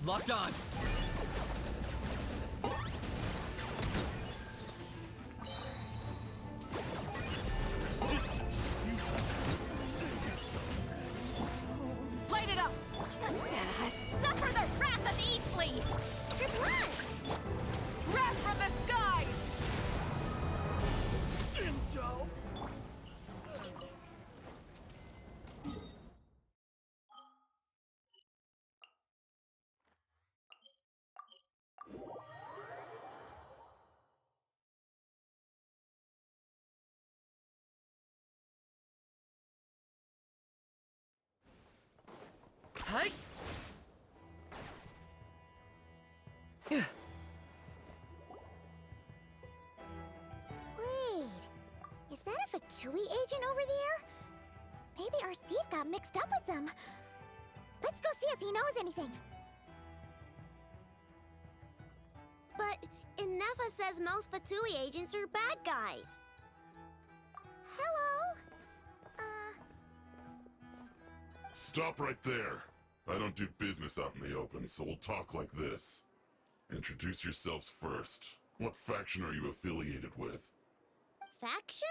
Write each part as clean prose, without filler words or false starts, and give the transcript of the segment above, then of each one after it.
Locked on! Light it up! Suffer the wrath of Eastly! Good luck! Wrath from the skies! Intel! Hi! Wait, is that a Fatui agent over there? Maybe our thief got mixed up with them. Let's go see if he knows anything. But Inefa says most Fatui agents are bad guys. Hello? Stop right there. I don't do business out in the open, so we'll talk like this. Introduce yourselves first. What faction are you affiliated with? Faction?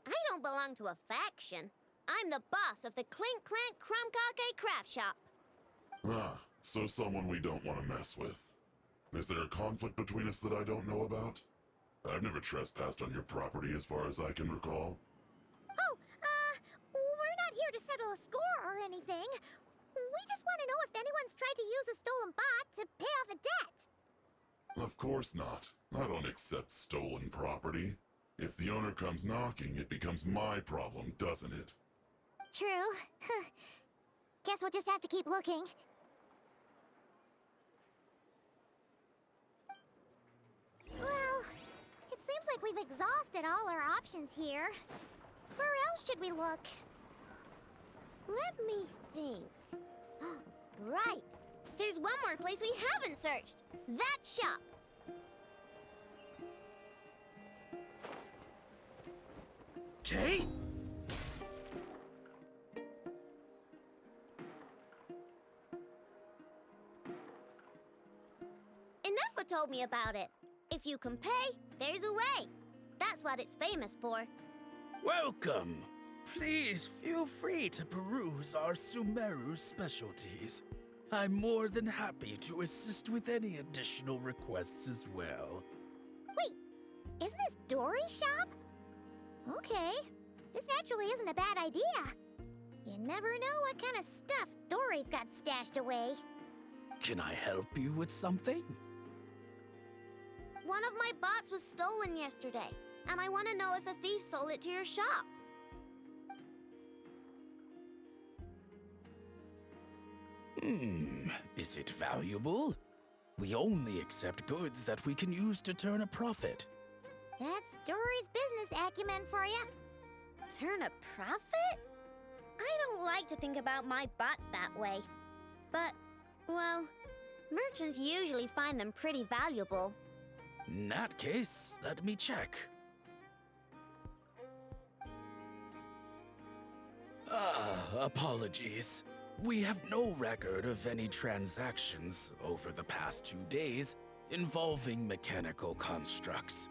I don't belong to a faction. I'm the boss of the Clink Clank Crumkake craft shop. Ah, so someone we don't want to mess with. Is there a conflict between us that I don't know about? I've never trespassed on your property as far as I can recall. Oh, we're not here to settle a score or anything. We just want to know if anyone's tried to use a stolen bot to pay off a debt. Of course not. I don't accept stolen property. If the owner comes knocking, it becomes my problem, doesn't it? True. Guess we'll just have to keep looking. Well, it seems like we've exhausted all our options here. Where else should we look? Let me think. Right. There's one more place we haven't searched. That shop. Okay? Inefa told me about it. If you can pay, there's a way. That's what it's famous for. Welcome! Please feel free to peruse our Sumeru specialties. I'm more than happy to assist with any additional requests as well. Wait, isn't this Dory's shop? Okay, this actually isn't a bad idea. You never know what kind of stuff Dory's got stashed away. Can I help you with something? One of my bots was stolen yesterday, and I want to know if the thief sold it to your shop. Is it valuable? We only accept goods that we can use to turn a profit. That's Dory's business acumen for you. Turn a profit? I don't like to think about my bots that way. But, well, merchants usually find them pretty valuable. In that case, let me check. Apologies. We have no record of any transactions over the past 2 days involving mechanical constructs.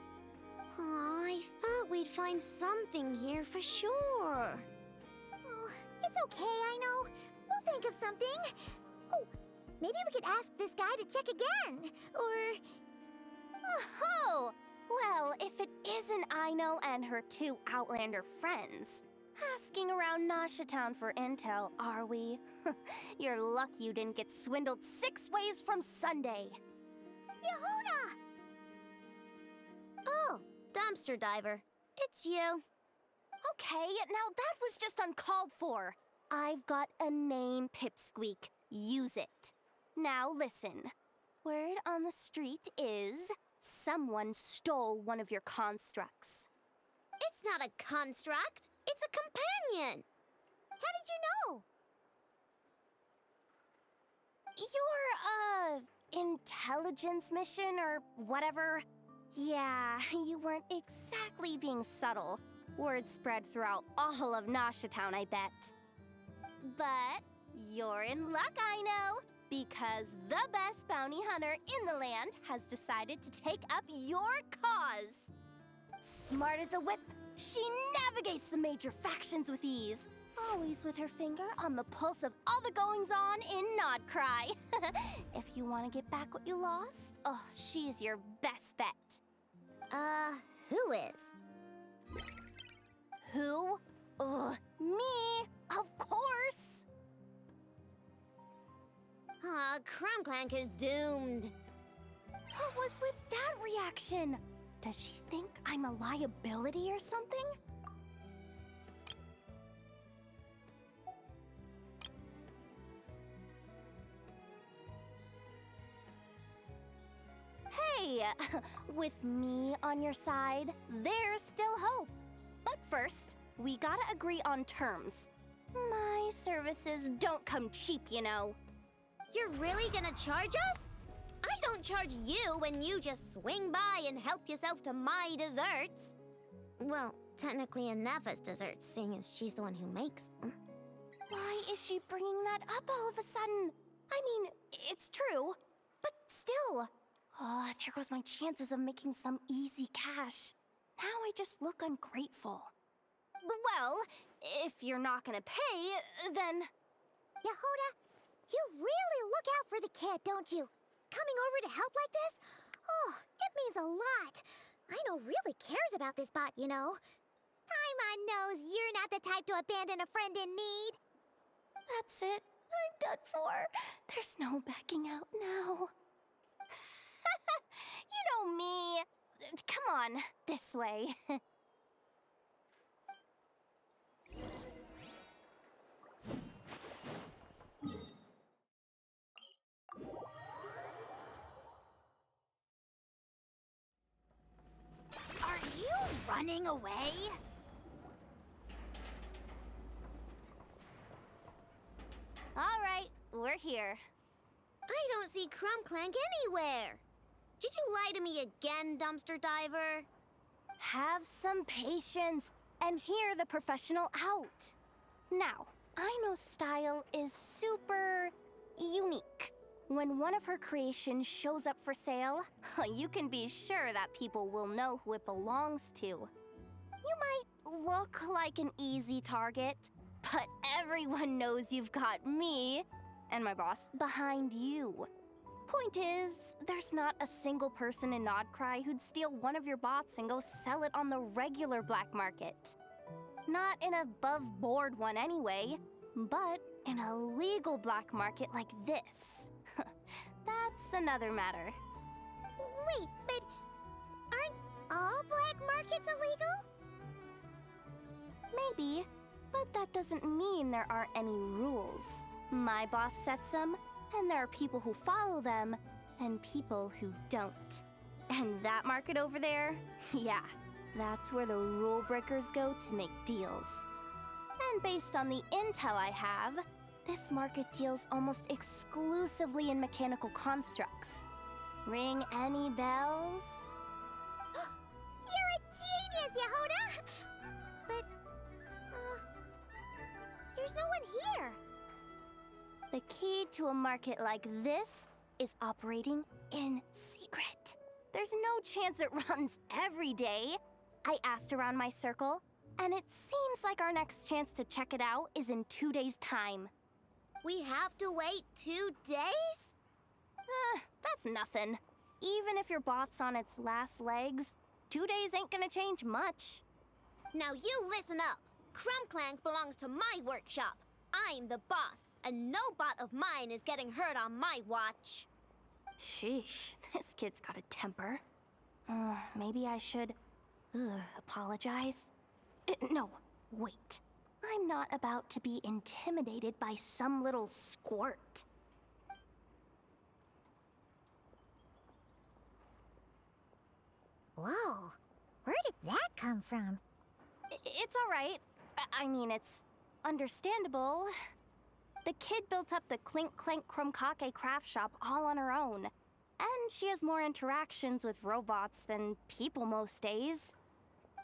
Aw, I thought we'd find something here for sure. Oh, it's okay, I know. We'll think of something. Oh, maybe we could ask this guy to check again. Or... Oh! Well, if it isn't Aino and her 2 Outlander friends. Asking around Nasha Town for intel, are we? You're lucky you didn't get swindled 6 ways from Sunday. Yehuda! Oh, dumpster diver. It's you. Okay, now that was just uncalled for. I've got a name, Pipsqueak. Use it. Now listen. Word on the street is someone stole one of your constructs. It's not a construct. It's a companion. How did you know? Your, intelligence mission or whatever? Yeah, you weren't exactly being subtle. Word spread throughout all of Nasha Town, I bet. But you're in luck, I know, Because the best bounty hunter in the land has decided to take up your cause. Smart as a whip, she navigates the major factions with ease, always with her finger on the pulse of all the goings-on in Nodcry. If you want to get back what you lost, oh, she's your best bet. Who is? Who? Me, of course. Aw, Crumbclank is doomed. What was with that reaction? Does she think I'm a liability or something? Hey, with me on your side, there's still hope. But first, we gotta agree on terms. My services don't come cheap, you know. You're really gonna charge us? I don't charge you when you just swing by and help yourself to my desserts. Well, technically Neva's desserts, seeing as she's the one who makes them. Why is she bringing that up all of a sudden? I mean, it's true, but still. Oh, there goes my chances of making some easy cash. Now I just look ungrateful. Well, if you're not gonna pay, then... Yehuda, you really look out for the kid, don't you? Coming over to help like this? Oh, it means a lot. Aino really cares about this bot, you know. Paimon knows you're not the type to abandon a friend in need. That's it. I'm done for. There's no backing out now. You know me. Come on, this way. Are you running away? All right, we're here. I don't see Crumbclank anywhere. Did you lie to me again, dumpster diver? Have some patience and hear the professional out. Now, Aino's style is super unique. When one of her creations shows up for sale, you can be sure that people will know who it belongs to. You might look like an easy target, but everyone knows you've got me and my boss behind you. Point is, there's not a single person in Nodcry who'd steal one of your bots and go sell it on the regular black market. Not in a above-board one anyway, but in a legal black market like this. That's another matter. Wait, but aren't all black markets illegal? Maybe, but that doesn't mean there aren't any rules. My boss sets them, and there are people who follow them, and people who don't. And that market over there, yeah, that's where the rule breakers go to make deals. And based on the intel I have, this market deals almost exclusively in mechanical constructs. Ring any bells? You're a genius, Yehuda! But, there's no one here. The key to a market like this is operating in secret. There's no chance it runs every day. I asked around my circle, and it seems like our next chance to check it out is in 2 days' time. We have to wait 2 days? That's nothing. Even if your bot's on its last legs, 2 days ain't gonna change much. Now you listen up. Crumbclank belongs to my workshop. I'm the boss, and no bot of mine is getting hurt on my watch. Sheesh, this kid's got a temper. Maybe I should apologize. No, wait. I'm not about to be intimidated by some little squirt. Whoa, where did that come from? It's all right. I mean, it's understandable. The kid built up the Clink Clank Krumkake craft shop all on her own. And she has more interactions with robots than people most days.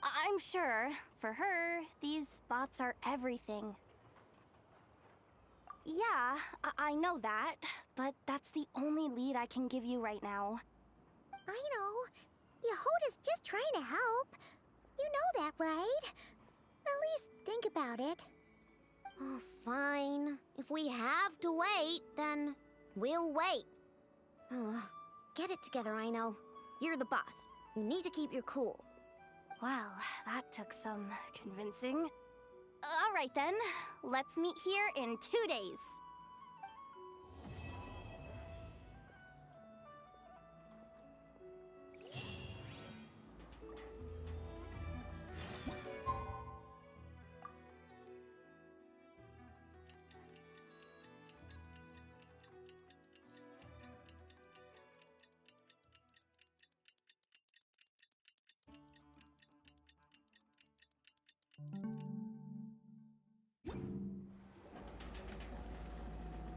I'm sure, for her, these bots are everything. Yeah, I know that, but that's the only lead I can give you right now. I know. Yehoda's just trying to help. You know that, right? At least think about it. Oh, fine. If we have to wait, then we'll wait. Get it together, Aino. You're the boss. You need to keep your cool. Well, that took some convincing. All right then, let's meet here in 2 days.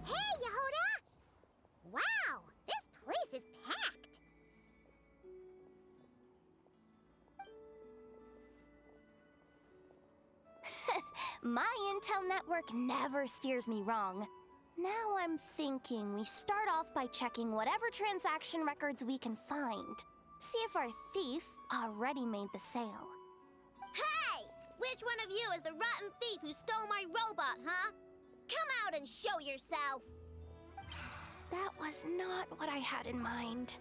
Hey, Yehoda! Wow, this place is packed. My intel network never steers me wrong. Now I'm thinking we start off by checking whatever transaction records we can find. See if our thief already made the sale. Hey! Which one of you is the rotten thief who stole my robot, huh? Come out and show yourself! That was not what I had in mind.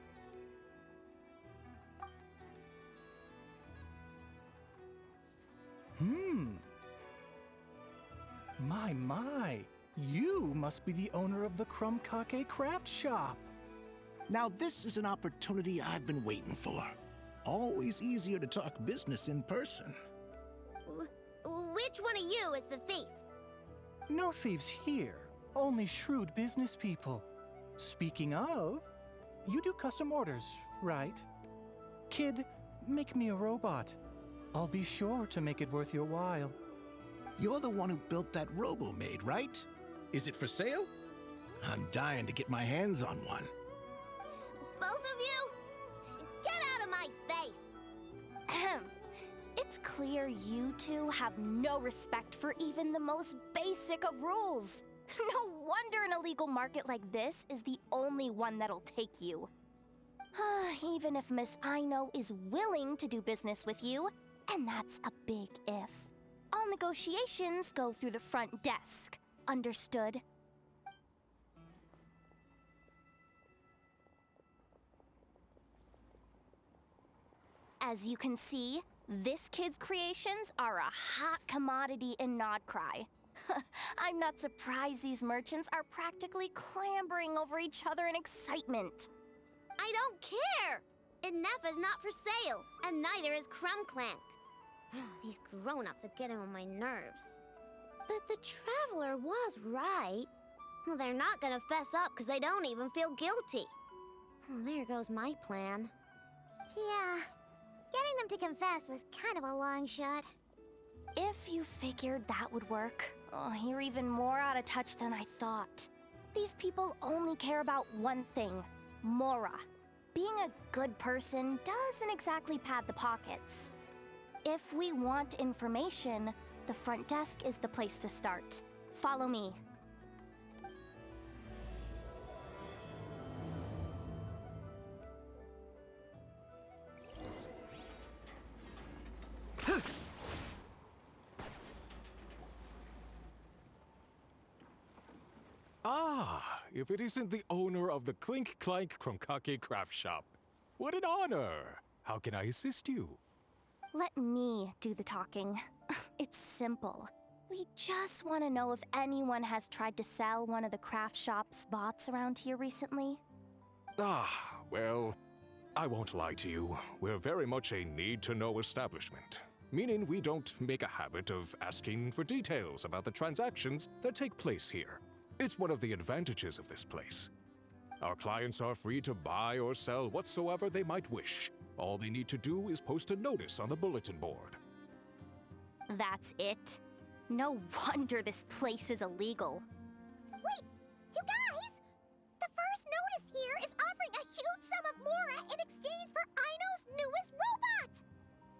My. You must be the owner of the Krumkake craft shop. Now this is an opportunity I've been waiting for. Always easier to talk business in person. Which one of you is the thief? No thieves here, only shrewd business people. Speaking of, you do custom orders, right? Kid, make me a robot. I'll be sure to make it worth your while. You're the one who built that robo-maid, right? Is it for sale? I'm dying to get my hands on one. Both of you? Get out of my face! It's clear you two have no respect for even the most basic of rules. No wonder an illegal market like this is the only one that'll take you. Even if Miss Aino is willing to do business with you, and that's a big if. All negotiations go through the front desk. Understood? As you can see, this kid's creations are a hot commodity in Nodcry. I'm not surprised these merchants are practically clambering over each other in excitement. I don't care! Inefa's not for sale, and neither is Krumklank. These grown-ups are getting on my nerves. But the Traveler was right. Well, they're not gonna fess up because they don't even feel guilty. Oh, there goes my plan. Yeah, getting them to confess was kind of a long shot. If you figured that would work, you're even more out of touch than I thought. These people only care about one thing, Mora. Being a good person doesn't exactly pad the pockets. If we want information, the front desk is the place to start. Follow me. Ah, if it isn't the owner of the Clink Clank Krumkake craft shop. What an honor! How can I assist you? Let me do the talking. It's simple. We just want to know if anyone has tried to sell one of the craft shop's bots around here recently. Ah, well, I won't lie to you. We're very much a need-to-know establishment, meaning we don't make a habit of asking for details about the transactions that take place here. It's one of the advantages of this place. Our clients are free to buy or sell whatsoever they might wish. All they need to do is post a notice on the bulletin board. That's it? No wonder this place is illegal. Wait, you guys! The first notice here is offering a huge sum of Mora in exchange for Aino's newest robot!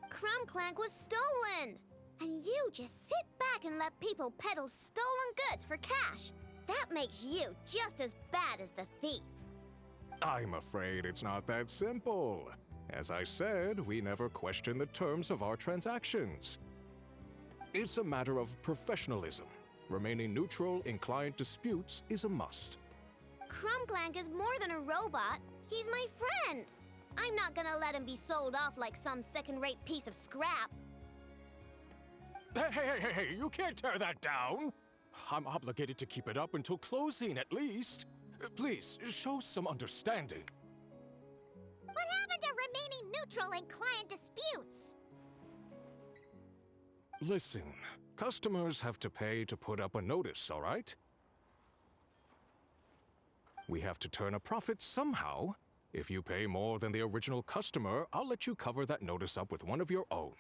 Krumklank was stolen! And you just sit back and let people peddle stolen goods for cash. That makes you just as bad as the thief. I'm afraid it's not that simple. As I said, we never question the terms of our transactions. It's a matter of professionalism. Remaining neutral in client disputes is a must. Crumbclank is more than a robot. He's my friend. I'm not gonna let him be sold off like some second-rate piece of scrap. Hey, you can't tear that down! I'm obligated to keep it up until closing, at least. Please, show some understanding. What happened to remaining neutral in client disputes? Listen, customers have to pay to put up a notice, all right? We have to turn a profit somehow. If you pay more than the original customer, I'll let you cover that notice up with one of your own.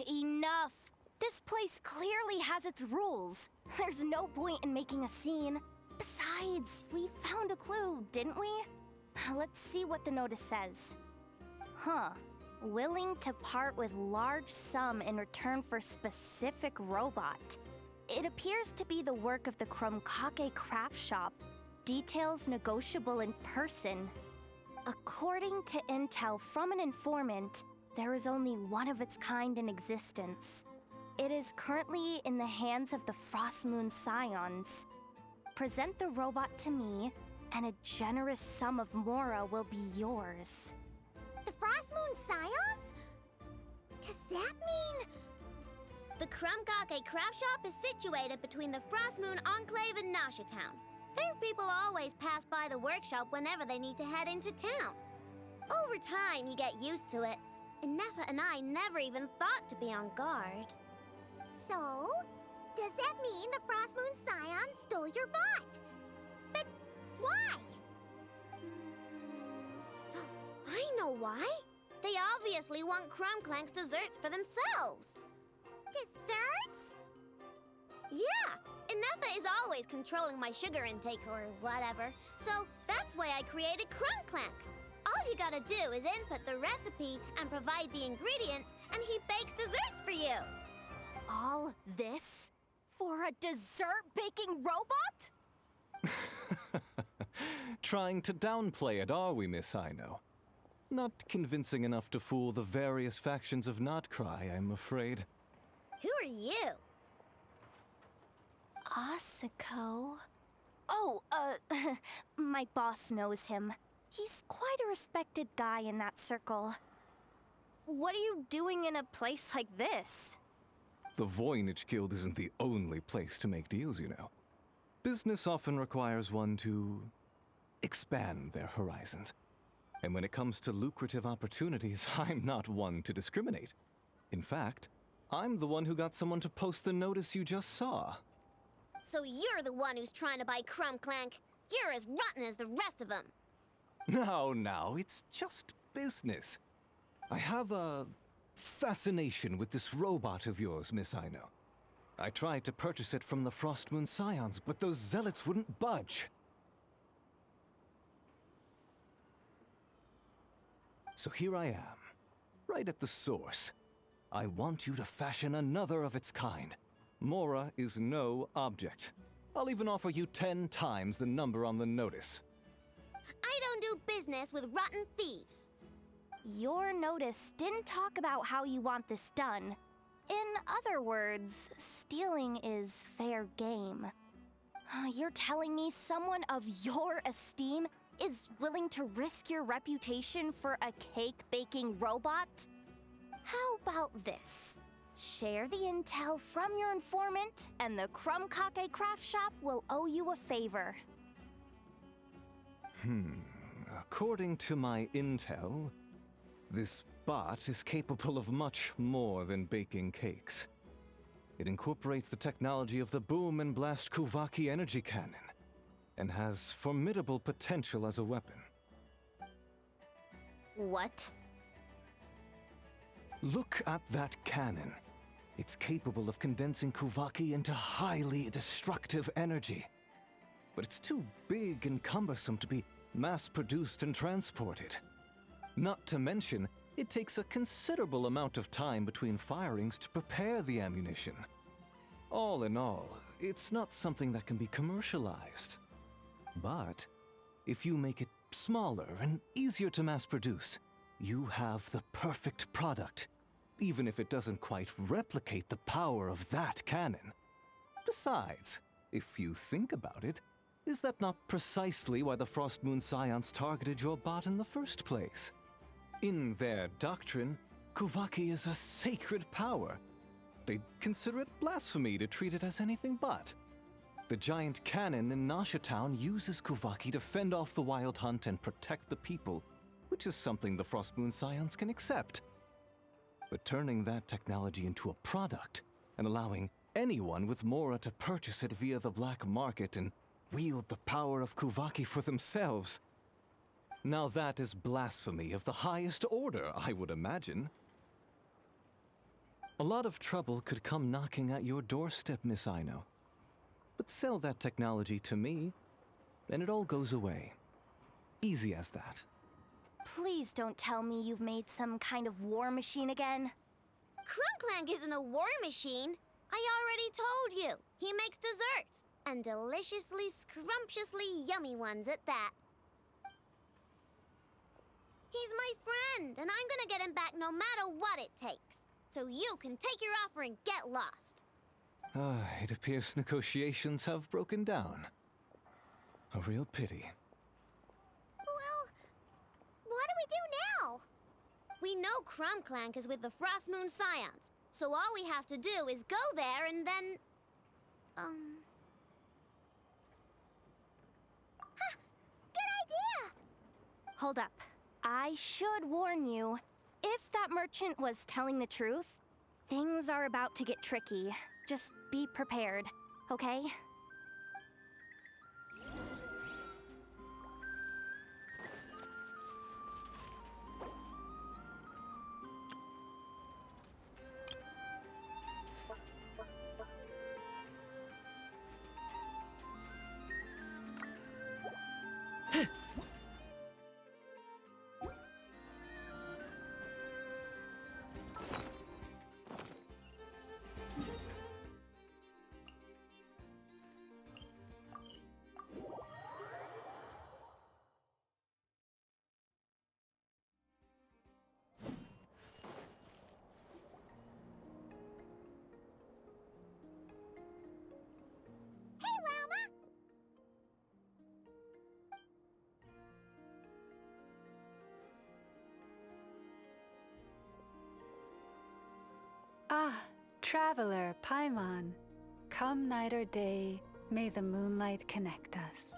Enough! This place clearly has its rules. There's no point in making a scene. Besides, we found a clue, didn't we? Let's see what the notice says. Huh. Willing to part with large sum in return for specific robot. It appears to be the work of the Krumkake craft shop. Details negotiable in person. According to intel from an informant, there is only one of its kind in existence. It is currently in the hands of the Frostmoon Scions. Present the robot to me, and a generous sum of Mora will be yours. The Frostmoon Scions? Does that mean... The Krumkake craft shop is situated between the Frostmoon Enclave and Nasha Town. Their people always pass by the workshop whenever they need to head into town. Over time, you get used to it, and Nefa and I never even thought to be on guard. So? Does that mean the Frostmoon Scions stole your bot? But why? I know why. They obviously want Crumbclank's desserts for themselves. Desserts? Yeah, Nefa is always controlling my sugar intake or whatever, so that's why I created Crumbclank. All you gotta do is input the recipe and provide the ingredients, and he bakes desserts for you. All this for a dessert baking robot? Trying to downplay it, are we, Miss Aino? Not convincing enough to fool the various factions of Notcry, I'm afraid. Who are you? Asako? Oh, my boss knows him. He's quite a respected guy in that circle. What are you doing in a place like this? The Voynich Guild isn't the only place to make deals, you know. Business often requires one to expand their horizons. And when it comes to lucrative opportunities, I'm not one to discriminate. In fact, I'm the one who got someone to post the notice you just saw. So you're the one who's trying to buy Crumbclank. You're as rotten as the rest of them. No, it's just business. I have a fascination with this robot of yours, Miss Aino. I tried to purchase it from the Frostmoon Scions, but those zealots wouldn't budge. So here I am, right at the source. I want you to fashion another of its kind. Mora is no object. I'll even offer you 10 times the number on the notice. I don't do business with rotten thieves. Your notice didn't talk about how you want this done. In other words, stealing is fair game. You're telling me someone of your esteem is willing to risk your reputation for a cake-baking robot? How about this? Share the intel from your informant, and the Krumkake craft shop will owe you a favor. According to my intel, this bot is capable of much more than baking cakes. It incorporates the technology of the Boom and Blast Kuvaki energy cannon, and has formidable potential as a weapon. What? Look at that cannon. It's capable of condensing Kuvaki into highly destructive energy. But it's too big and cumbersome to be mass-produced and transported. Not to mention, It takes a considerable amount of time between firings to prepare the ammunition. All in all, it's not something that can be commercialized. But if you make it smaller and easier to mass produce, you have the perfect product, even if it doesn't quite replicate the power of that cannon. Besides, if you think about it, is that not precisely why the Frost Moon Scions targeted your bot in the first place? In their doctrine, Kuvaki is a sacred power. They'd consider it blasphemy to treat it as anything but. The giant cannon in Nasha Town uses Kuvaki to fend off the wild hunt and protect the people, which is something the Frost Moon Scions can accept. But turning that technology into a product and allowing anyone with Mora to purchase it via the black market and wield the power of Kuvaki for themselves. Now that is blasphemy of the highest order, I would imagine. A lot of trouble could come knocking at your doorstep, Miss Aino. But sell that technology to me, and it all goes away. Easy as that. Please don't tell me you've made some kind of war machine again. Crunklank isn't a war machine. I already told you. He makes desserts, and deliciously, scrumptiously yummy ones at that. He's my friend, and I'm gonna get him back no matter what it takes. So you can take your offer and get lost. It appears negotiations have broken down. A real pity. Well, what do we do now? We know Crunklank is with the Frost Moon Scions, so all we have to do is go there and then... Good idea! Hold up. I should warn you. If that merchant was telling the truth, things are about to get tricky. Just be prepared, okay? Hey, Llama! Ah, traveler, Paimon. Come night or day, may the moonlight connect us.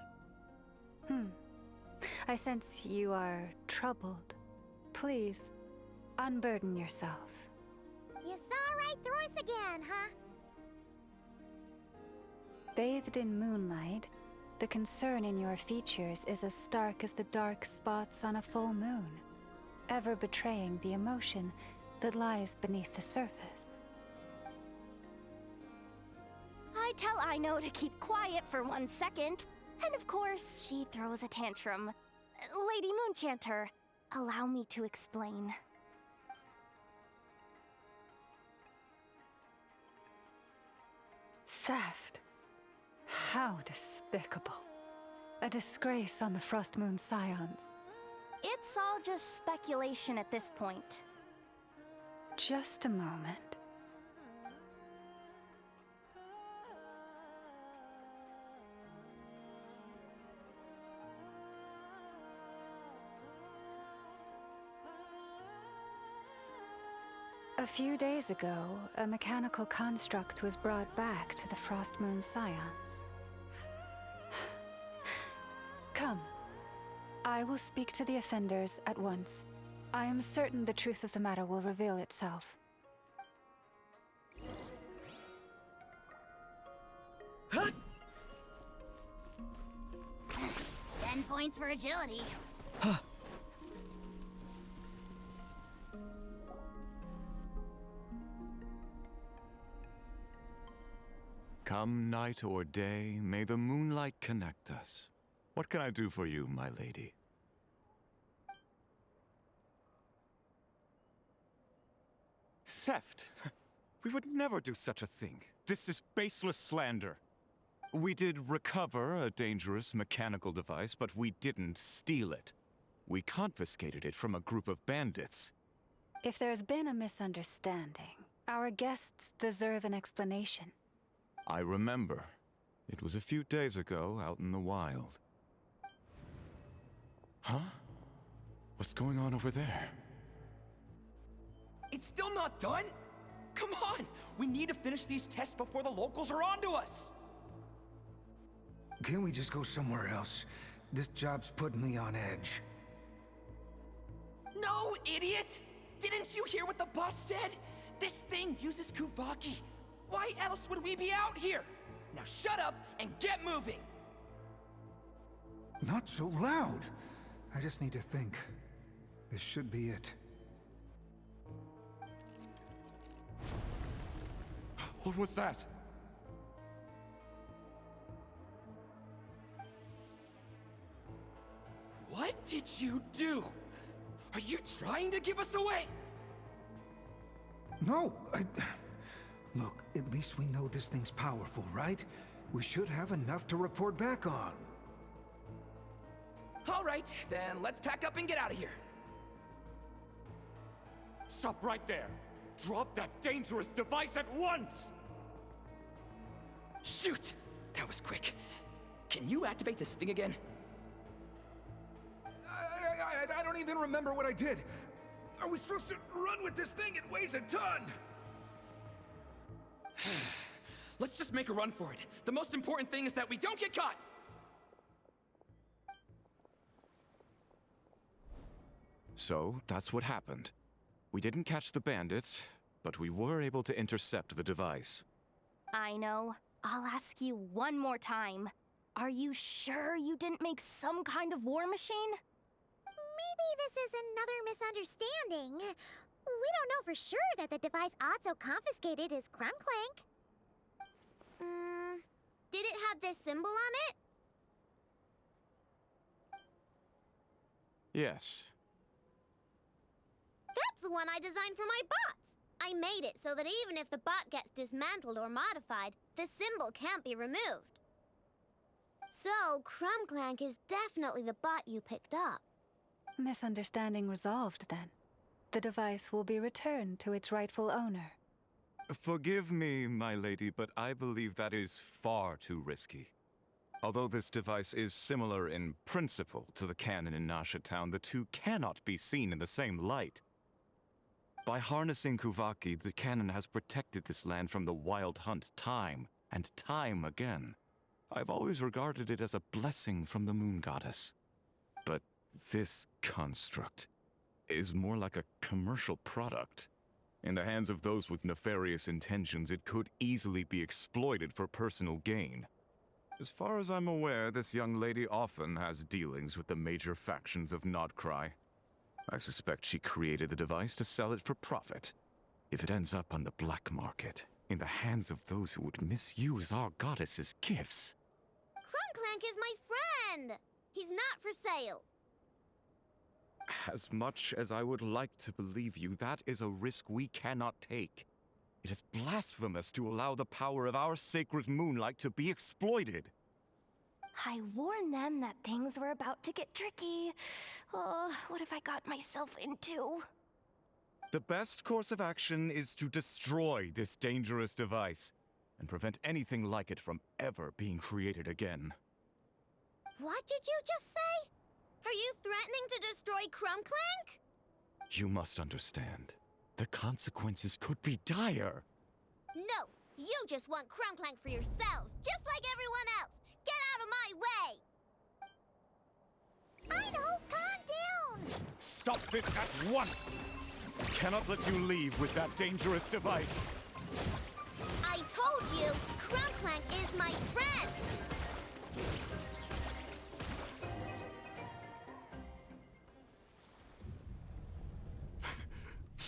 I sense you are troubled. Please, unburden yourself. You saw right through us again, huh? Bathed in moonlight, the concern in your features is as stark as the dark spots on a full moon, ever betraying the emotion that lies beneath the surface. I tell Aino to keep quiet for 1 second, and of course, she throws a tantrum. Lady Moonchanter, allow me to explain. Theft. How despicable. A disgrace on the Frost Moon Scions. It's all just speculation at this point. Just a moment. A few days ago, a mechanical construct was brought back to the Frost Moon Scions. Come. I will speak to the offenders at once. I am certain the truth of the matter will reveal itself. 10 points for agility. Come night or day, may the moonlight connect us. What can I do for you, my lady? theft. We would never do such a thing. This is baseless slander. We did recover a dangerous mechanical device, but we didn't steal it. We confiscated it from a group of bandits. If there's been a misunderstanding, our guests deserve an explanation. I remember. It was a few days ago out in the wild. Huh? What's going on over there? It's still not done? Come on! We need to finish these tests before the locals are onto us! Can't we just go somewhere else? This job's putting me on edge. No, idiot! Didn't you hear what the boss said? This thing uses Kuvaki. Why else would we be out here? Now shut up and get moving! Not so loud! I just need to think. This should be it. What was that? What did you do? Are you trying to give us away? No, Look, at least we know this thing's powerful, right? We should have enough to report back on. All right, then let's pack up and get out of here. Stop right there! Drop that dangerous device at once! Shoot! That was quick. Can you activate this thing again? I don't even remember what I did. Are we supposed to run with this thing? It weighs a ton! Let's just make a run for it. The most important thing is that we don't get caught! So, that's what happened. We didn't catch the bandits, but we were able to intercept the device. Aino, I'll ask you one more time. Are you sure you didn't make some kind of war machine? Maybe this is another misunderstanding. We don't know for sure that the device Otso confiscated is Crumclank. Did it have this symbol on it? Yes. That's the one I designed for my bots! I made it so that even if the bot gets dismantled or modified, the symbol can't be removed. So, Crumclank is definitely the bot you picked up. Misunderstanding resolved, then. The device will be returned to its rightful owner. Forgive me, my lady, but I believe that is far too risky. Although this device is similar in principle to the cannon in Nasha Town, the two cannot be seen in the same light. By harnessing Kuvaki, the cannon has protected this land from the wild hunt time and time again. I've always regarded it as a blessing from the moon goddess. But this construct is more like a commercial product. In the hands of those with nefarious intentions, it could easily be exploited for personal gain. As far as I'm aware, this young lady often has dealings with the major factions of Nodcry. I suspect she created the device to sell it for profit. If it ends up on the black market, in the hands of those who would misuse our goddess's gifts... Crumclank is my friend! He's not for sale. As much as I would like to believe you, that is a risk we cannot take. It is blasphemous to allow the power of our sacred moonlight to be exploited. I warned them that things were about to get tricky. Oh, what have I got myself into? The best course of action is to destroy this dangerous device and prevent anything like it from ever being created again. What did you just say? Are you threatening to destroy Crumclank? You must understand. The consequences could be dire. No, you just want Crumclank for yourselves, just like everyone else. Get out of my way! Aino, calm down! Stop this at once! I cannot let you leave with that dangerous device. I told you, Crumclank is my friend!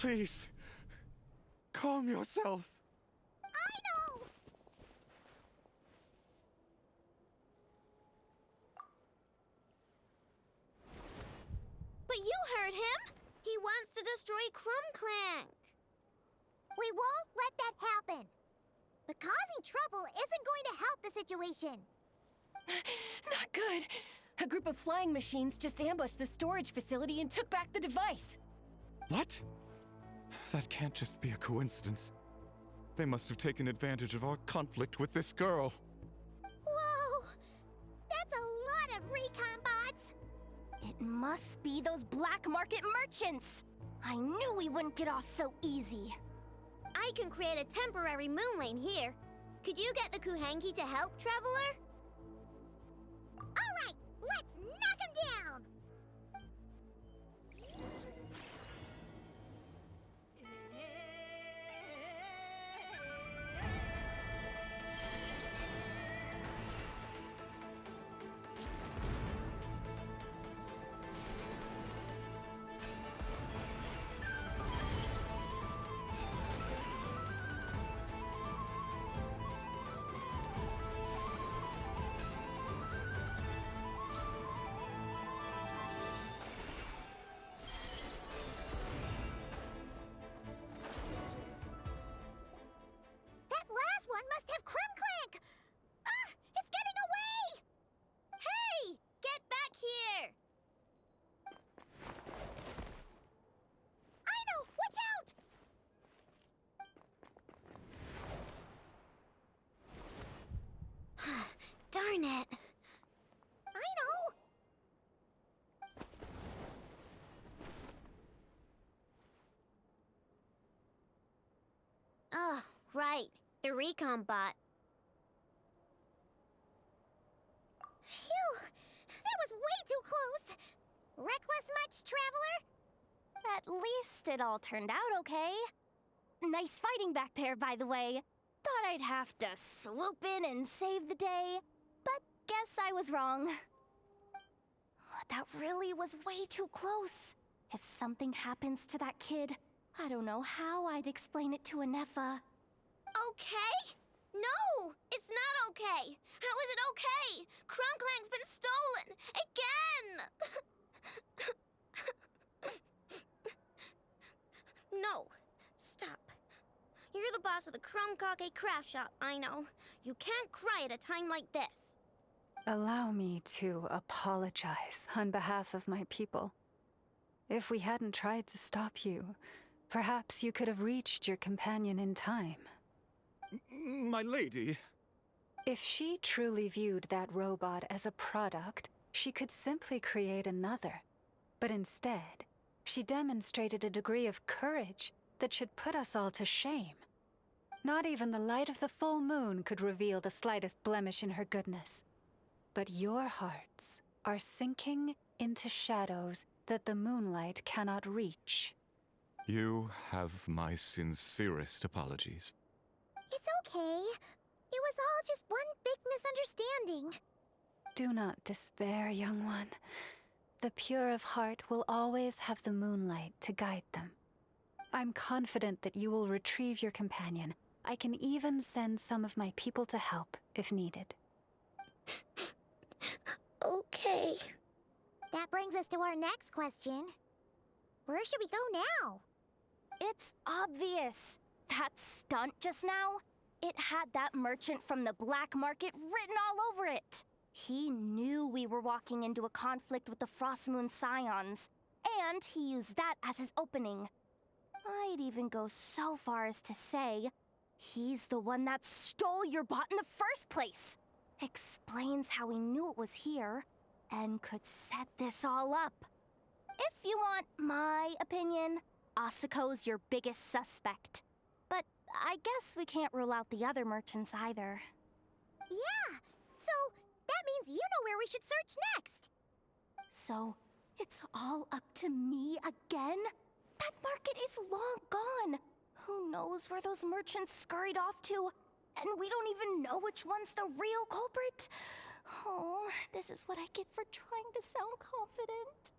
Please, calm yourself. Aino! But you heard him! He wants to destroy Crumclank! We won't let that happen. But causing trouble isn't going to help the situation. Not good. A group of flying machines just ambushed the storage facility and took back the device. What? That can't just be a coincidence. They must have taken advantage of our conflict with this girl. Whoa! That's a lot of recon bots! It must be those black market merchants. I knew we wouldn't get off so easy. I can create a temporary moon lane here. Could you get the Kuhanki to help, Traveler? Alright, let's knock him down! That last one must have Crimclank! Ah! It's getting away! Hey! Get back here! Aino, watch out! Darn it. Aino! Oh, right. The recon bot. Phew! That was way too close! Reckless much, Traveler? At least it all turned out okay. Nice fighting back there, by the way. Thought I'd have to swoop in and save the day, but guess I was wrong. That really was way too close. If something happens to that kid, I don't know how I'd explain it to Anefa. Okay? No! It's not okay! How is it okay? Crunclank's been stolen! Again! No. Stop. You're the boss of the Crumkake craft shop, I know. You can't cry at a time like this. Allow me to apologize on behalf of my people. If we hadn't tried to stop you, perhaps you could have reached your companion in time. My lady. If she truly viewed that robot as a product, she could simply create another. But instead, she demonstrated a degree of courage that should put us all to shame. Not even the light of the full moon could reveal the slightest blemish in her goodness. But your hearts are sinking into shadows that the moonlight cannot reach. You have my sincerest apologies. It's okay. It was all just one big misunderstanding. Do not despair, young one. The pure of heart will always have the moonlight to guide them. I'm confident that you will retrieve your companion. I can even send some of my people to help if needed. Okay. That brings us to our next question. Where should we go now? It's obvious. That stunt just now, it had that merchant from the black market written all over it. He knew we were walking into a conflict with the Frostmoon Scions, and he used that as his opening. I'd even go so far as to say, he's the one that stole your bot in the first place. Explains how he knew it was here, and could set this all up. If you want my opinion, Asuko's your biggest suspect. But I guess we can't rule out the other merchants either. Yeah, so that means you know where we should search next. So, it's all up to me again? That market is long gone. Who knows where those merchants scurried off to? And we don't even know which one's the real culprit. Oh, this is what I get for trying to sound confident.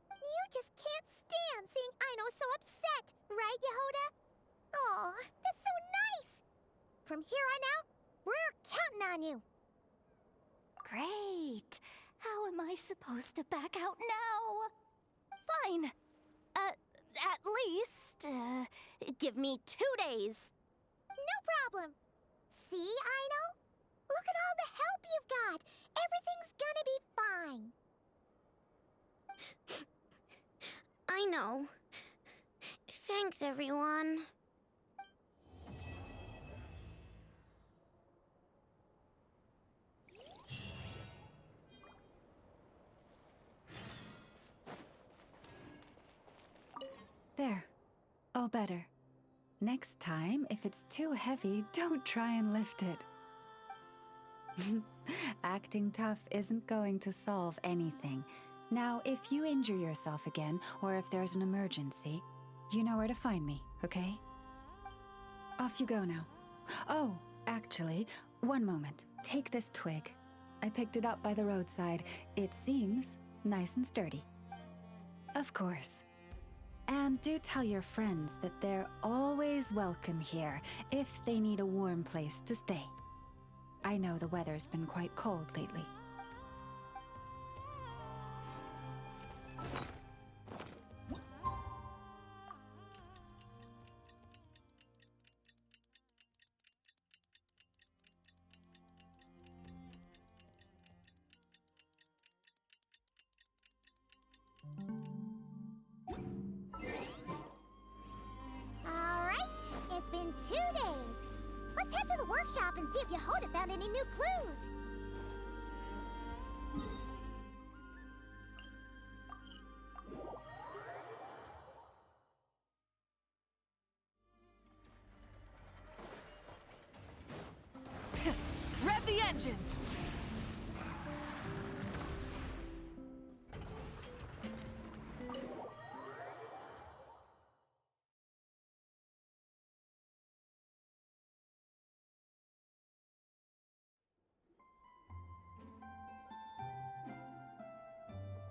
You just can't stand seeing Aino so upset, right, Yehoda? Aw, that's so nice! From here on out, we're counting on you. Great. How am I supposed to back out now? Fine. at least, give me 2 days. No problem. See, Aino? Look at all the help you've got. Everything's gonna be fine. I know. Thanks, everyone. There. All better. Next time, if it's too heavy, don't try and lift it. Acting tough isn't going to solve anything. Now, if you injure yourself again, or if there's an emergency, you know where to find me, okay? Off you go now. Oh, actually, one moment. Take this twig. I picked it up by the roadside. It seems nice and sturdy. Of course. And do tell your friends that they're always welcome here if they need a warm place to stay. I know the weather's been quite cold lately. It's been 2 days. Let's head to the workshop and see if Yehoda found any new clues. Rev the engines!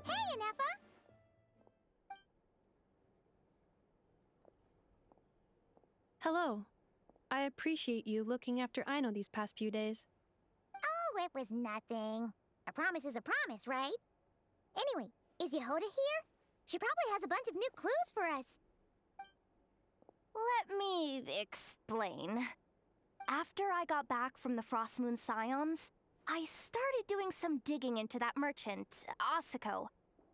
Hey, Anefa! Hello. I appreciate you looking after Aino these past few days. Oh, it was nothing. A promise is a promise, right? Anyway, is Yehoda here? She probably has a bunch of new clues for us. Let me explain. After I got back from the Frost Moon Scions, I started doing some digging into that merchant, Asako.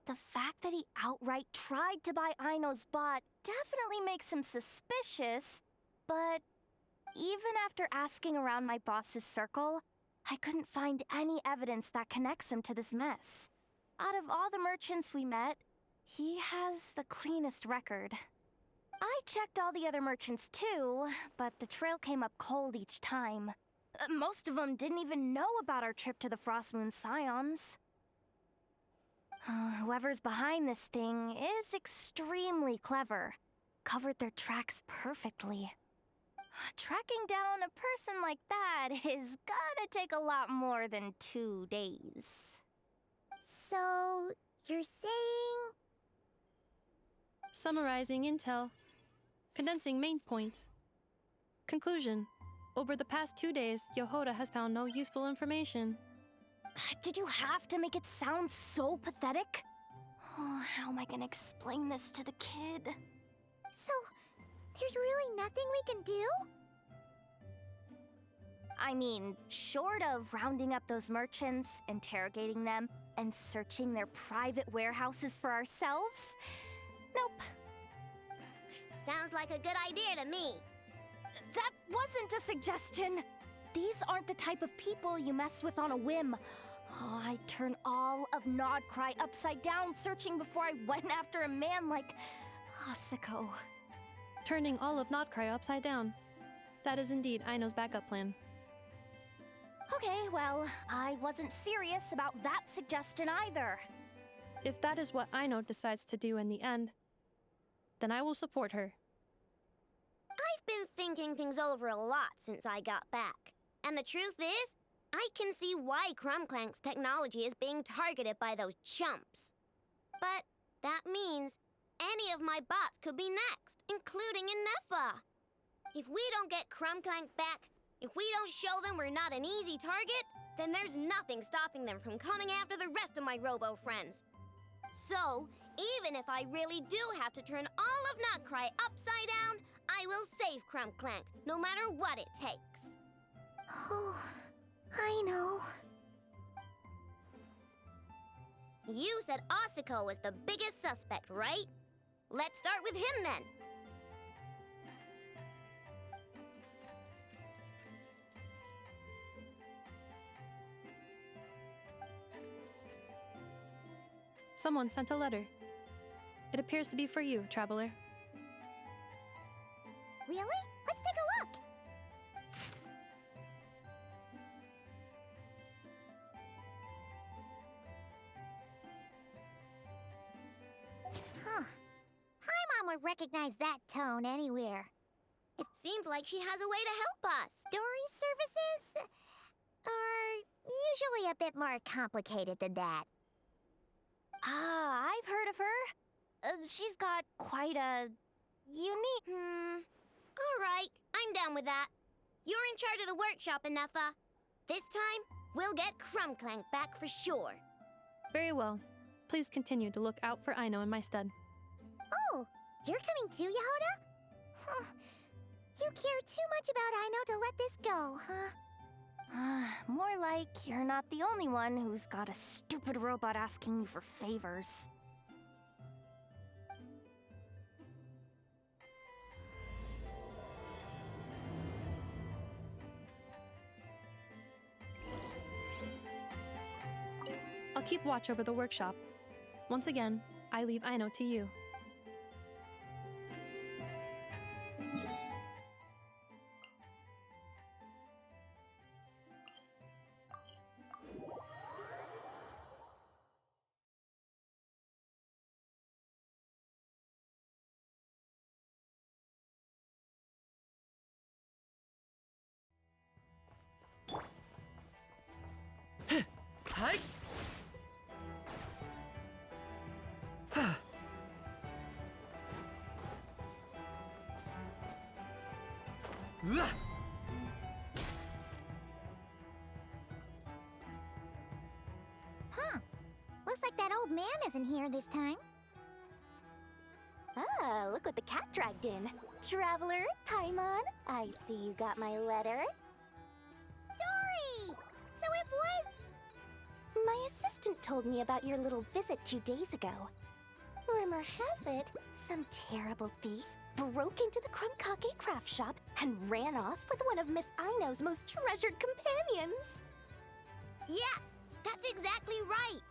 The fact that he outright tried to buy Aino's bot definitely makes him suspicious, but even after asking around my boss's circle, I couldn't find any evidence that connects him to this mess. Out of all the merchants we met, he has the cleanest record. I checked all the other merchants too, but the trail came up cold each time. Most of them didn't even know about our trip to the Frost Moon Scions. Whoever's behind this thing is extremely clever. Covered their tracks perfectly. Tracking down a person like that is gonna take a lot more than 2 days. So, you're saying... Summarizing intel. Condensing main points. Conclusion. Over the past 2 days, Yehoda has found no useful information. Did you have to make it sound so pathetic? Oh, how am I gonna explain this to the kid? So, there's really nothing we can do? I mean, short of rounding up those merchants, interrogating them, and searching their private warehouses for ourselves? Nope. Sounds like a good idea to me. That wasn't a suggestion. These aren't the type of people you mess with on a whim. Oh, I'd turn all of Nodcry upside down searching before I went after a man like Asako. Turning all of Nodcry upside down. That is indeed Aino's backup plan. Okay, well, I wasn't serious about that suggestion either. If that is what Aino decides to do in the end, then I will support her. I've been thinking things over a lot since I got back. And the truth is, I can see why Crumclank's technology is being targeted by those chumps. But that means any of my bots could be next, including Inefa. If we don't get Crumclank back, if we don't show them we're not an easy target, then there's nothing stopping them from coming after the rest of my robo friends. So, Even if I really do have to turn all of Notcry upside down, I will save Crumb Clank, no matter what it takes. Oh, I know. You said Ossico was the biggest suspect, right? Let's start with him then. Someone sent a letter. It appears to be for you, traveler. Really? Let's take a look. Huh. Paimon would recognize that tone anywhere. It seems like she has a way to help us. Story services are usually a bit more complicated than that. Ah, I've heard of her. She's got quite a unique... All right, I'm down with that. You're in charge of the workshop, Anefa. This time, we'll get Crumb Clank back for sure. Very well. Please continue to look out for Aino in my stead. Oh, you're coming too, Yehoda? Huh. You care too much about Aino to let this go, huh? More like you're not the only one who's got a stupid robot asking you for favors. I'll keep watch over the workshop. Once again, I leave Aino to you. Hi. Huh. Looks like that old man isn't here this time. Ah, look what the cat dragged in. Traveler, Paimon, I see you got my letter. Dory! So it was... My assistant told me about your little visit 2 days ago. Rumor has it, some terrible thief broke into the Krumkake craft shop and ran off with one of Miss Aino's most treasured companions. Yes, that's exactly right.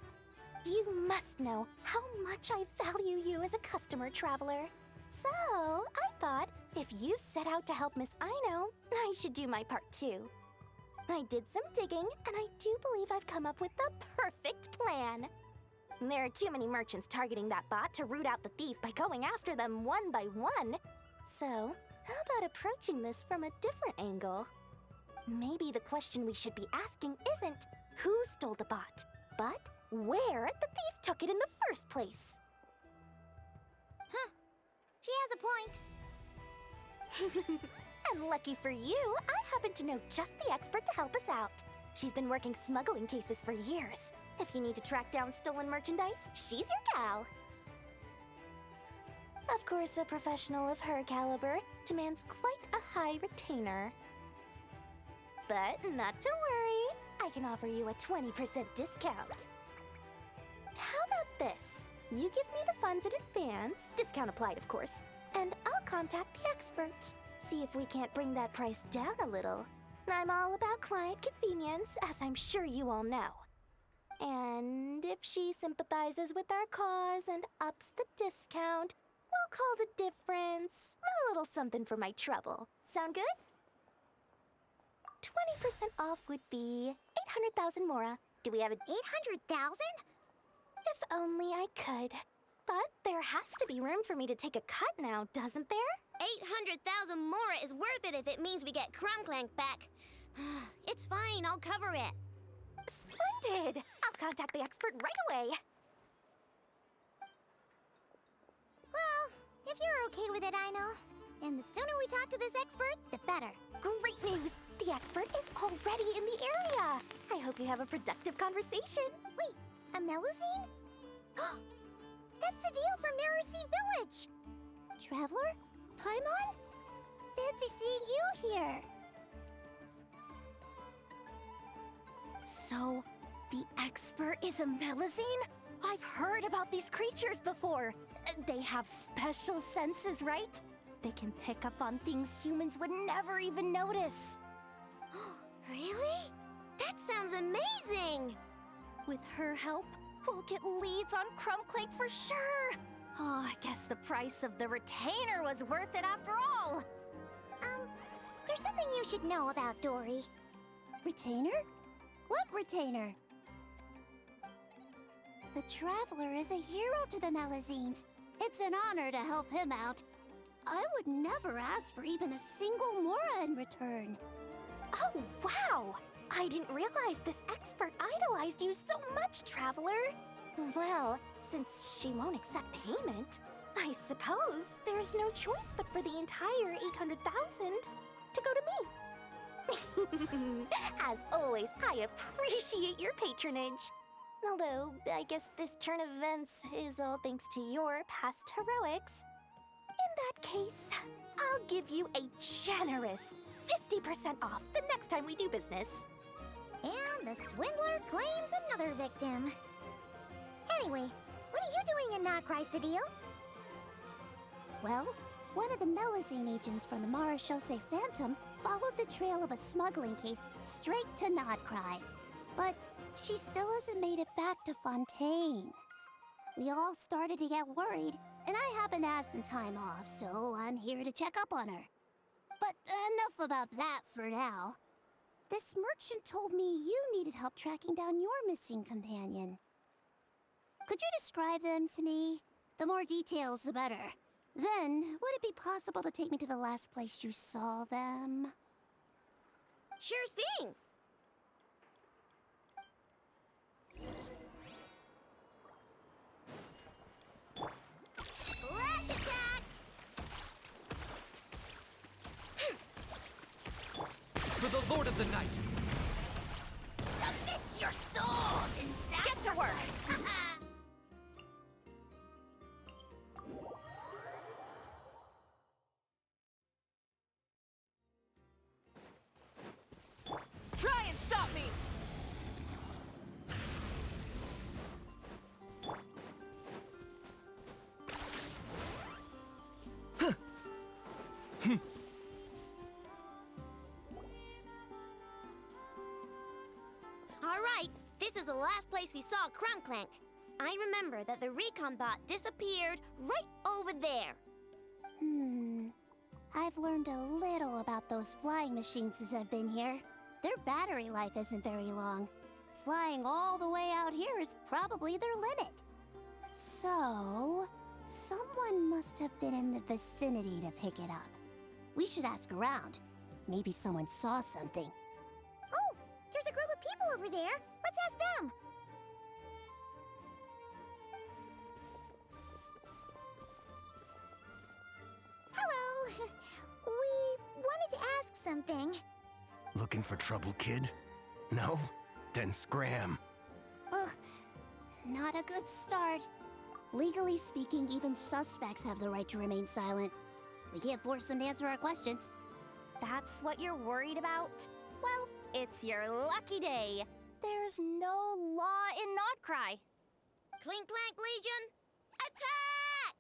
You must know how much I value you as a customer, traveler. So, I thought if you've set out to help Miss Aino, I should do my part too. I did some digging, and I do believe I've come up with the perfect plan. There are too many merchants targeting that bot to root out the thief by going after them one by one. So, how about approaching this from a different angle? Maybe the question we should be asking isn't who stole the bot, but where the thief took it in the first place. Huh. She has a point. And lucky for you, I happen to know just the expert to help us out. She's been working smuggling cases for years. If you need to track down stolen merchandise, she's your gal. Of course, a professional of her caliber demands quite a high retainer. But not to worry, I can offer you a 20% discount. How about this? You give me the funds in advance, discount applied of course, and I'll contact the expert. See if we can't bring that price down a little. I'm all about client convenience, as I'm sure you all know. And if she sympathizes with our cause and ups the discount, we'll call the difference a little something for my trouble. Sound good? 20% off would be 800,000 mora. Do we have it? 800,000? If only I could. But there has to be room for me to take a cut now, doesn't there? 800,000 mora is worth it if it means we get Crumb Clank back. It's fine, I'll cover it. Splendid! I'll contact the expert right away. Well, if you're okay with it, Aino. And the sooner we talk to this expert, the better. Great news! The expert is already in the area. I hope you have a productive conversation. Wait, a Melusine? That's the deal from Mirror Sea Village! Traveler? Paimon? Fancy seeing you here! So, the expert is a Melazine? I've heard about these creatures before. They have special senses, right? They can pick up on things humans would never even notice. Really? That sounds amazing! With her help, we'll get leads on Crumbclank for sure. Oh, I guess the price of the retainer was worth it after all. There's something you should know about Dory. Retainer? What retainer? The Traveler is a hero to the Melazines. It's an honor to help him out. I would never ask for even a single Mora in return. Oh, wow! I didn't realize this expert idolized you so much, Traveler. Well, since she won't accept payment, I suppose there's no choice but for the entire 800,000 to go to me. As always, I appreciate your patronage. Although, I guess this turn of events is all thanks to your past heroics. In that case, I'll give you a generous 50% off the next time we do business. And the swindler claims another victim. Anyway, what are you doing in Notcry, Sadil? Well, one of the Melazine agents from the Marechaussee Phantom followed the trail of a smuggling case straight to Notcry. But she still hasn't made it back to Fontaine. We all started to get worried, and I happen to have some time off, so I'm here to check up on her. But enough about that for now. This merchant told me you needed help tracking down your missing companion. Could you describe them to me? The more details, the better. Then, would it be possible to take me to the last place you saw them? Sure thing! Flash attack! For the Lord of the Night! Submit your souls in sacrifice! Get to work! Try and stop me! Alright, this is the last place we saw Crumbclank. I remember that the recon bot disappeared right over there. I've learned a little about those flying machines since I've been here. Their battery life isn't very long. Flying all the way out here is probably their limit. So, someone must have been in the vicinity to pick it up. We should ask around. Maybe someone saw something. Oh, there's a group of people over there. Let's ask them. Hello. We wanted to ask something. Looking for trouble, kid? No? Then scram. Ugh, not a good start. Legally speaking, even suspects have the right to remain silent. We can't force them to answer our questions. That's what you're worried about? Well, it's your lucky day. There's no law in Notcry. Clink Clank Legion, attack!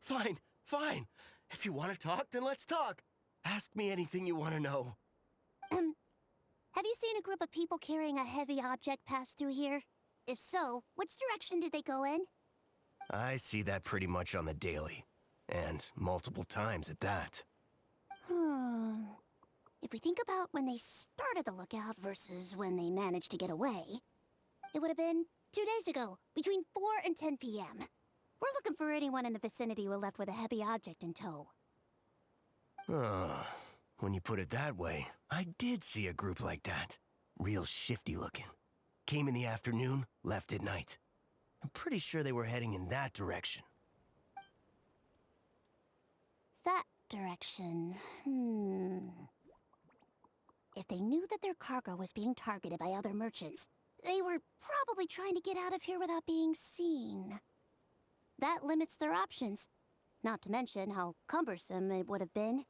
Fine, fine. If you want to talk, then let's talk. Ask me anything you want to know. Have you seen a group of people carrying a heavy object pass through here? If so, which direction did they go in? I see that pretty much on the daily. And multiple times at that. If we think about when they started the lookout versus when they managed to get away, it would have been 2 days ago, between 4 and 10 p.m. We're looking for anyone in the vicinity who left with a heavy object in tow. When you put it that way, I did see a group like that. Real shifty looking. Came in the afternoon, left at night. I'm pretty sure they were heading in that direction. That direction, If they knew that their cargo was being targeted by other merchants, they were probably trying to get out of here without being seen. That limits their options, not to mention how cumbersome it would have been.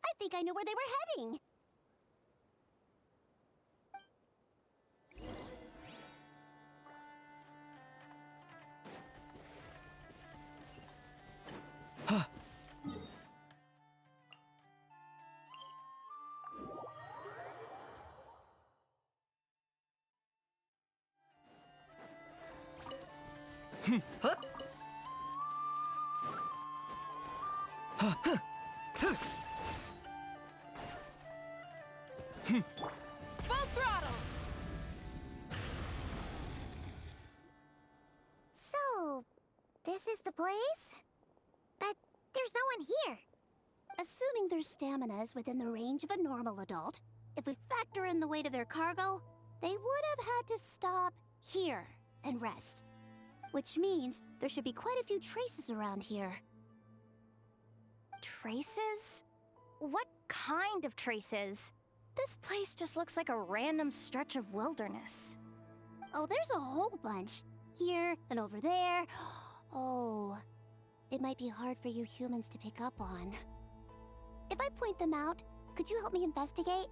I think I know where they were heading. Full throttle! So, this is the place? But there's no one here. Assuming their stamina is within the range of a normal adult, if we factor in the weight of their cargo, they would have had to stop here and rest. Which means there should be quite a few traces around here. Traces? What kind of traces? This place just looks like a random stretch of wilderness. Oh, there's a whole bunch. Here and over there. Oh, it might be hard for you humans to pick up on. If I point them out, could you help me investigate?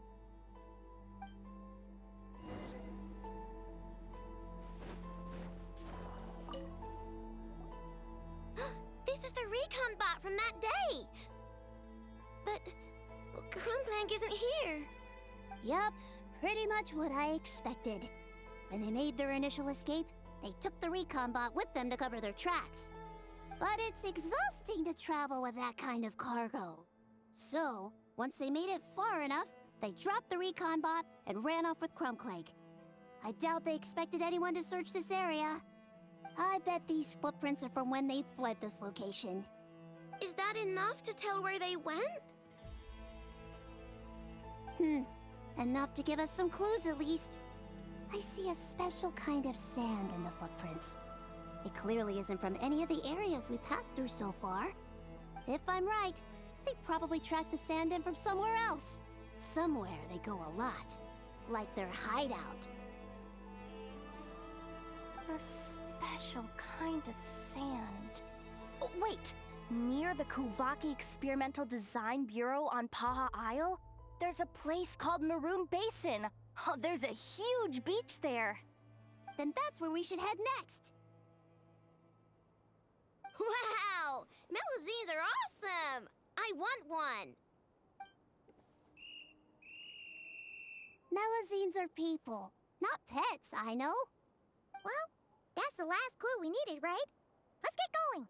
This is the recon bot from that day! But Krumklank isn't here. Yup, pretty much what I expected. When they made their initial escape, they took the recon bot with them to cover their tracks. But it's exhausting to travel with that kind of cargo. So, once they made it far enough, they dropped the recon bot and ran off with Krumklank. I doubt they expected anyone to search this area. I bet these footprints are from when they fled this location. Is that enough to tell where they went? Enough to give us some clues at least. I see a special kind of sand in the footprints. It clearly isn't from any of the areas we passed through so far. If I'm right, they probably tracked the sand in from somewhere else. Somewhere they go a lot. Like their hideout. A special kind of sand. Oh, wait! Near the Kuvaki Experimental Design Bureau on Paha Isle, there's a place called Maroon Basin. Oh, there's a huge beach there. Then that's where we should head next. Wow! Melusines are awesome! I want one! Melusines are people, not pets, I know. Well, that's the last clue we needed, right? Let's get going.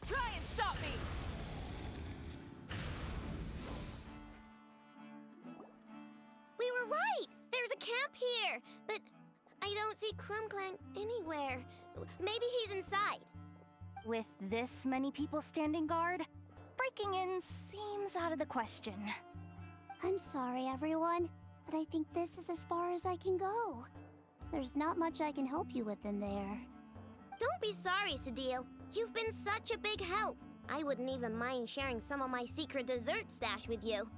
Try and stop me! We were right! There's a camp here! But I don't see Krumklank anywhere. Maybe he's inside. With this many people standing guard, breaking in seems out of the question. I'm sorry, everyone, but I think this is as far as I can go. There's not much I can help you with in there. Don't be sorry, Sadil. You've been such a big help. I wouldn't even mind sharing some of my secret dessert stash with you.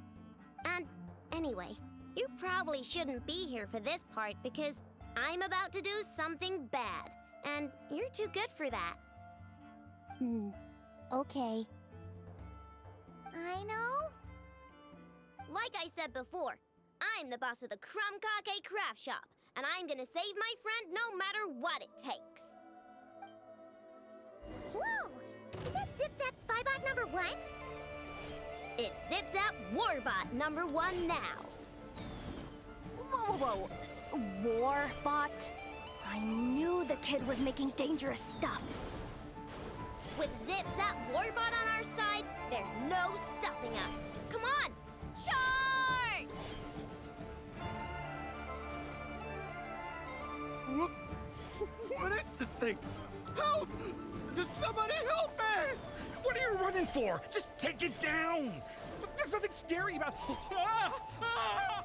And anyway, you probably shouldn't be here for this part because I'm about to do something bad, and you're too good for that. Okay. I know. Like I said before, I'm the boss of the Krumkake Craft Shop, and I'm gonna save my friend no matter what it takes. Whoa! Is that Zip-Zap Spybot number 1? It's Zip-Zap Warbot number 1 now. Whoa! Warbot? I knew the kid was making dangerous stuff. With Zip-Zap Warbot on our side, there's no stopping us. Come on, charge! What is this thing? Help! Somebody help me! What are you running for? Just take it down! There's nothing scary about... Ah! Ah!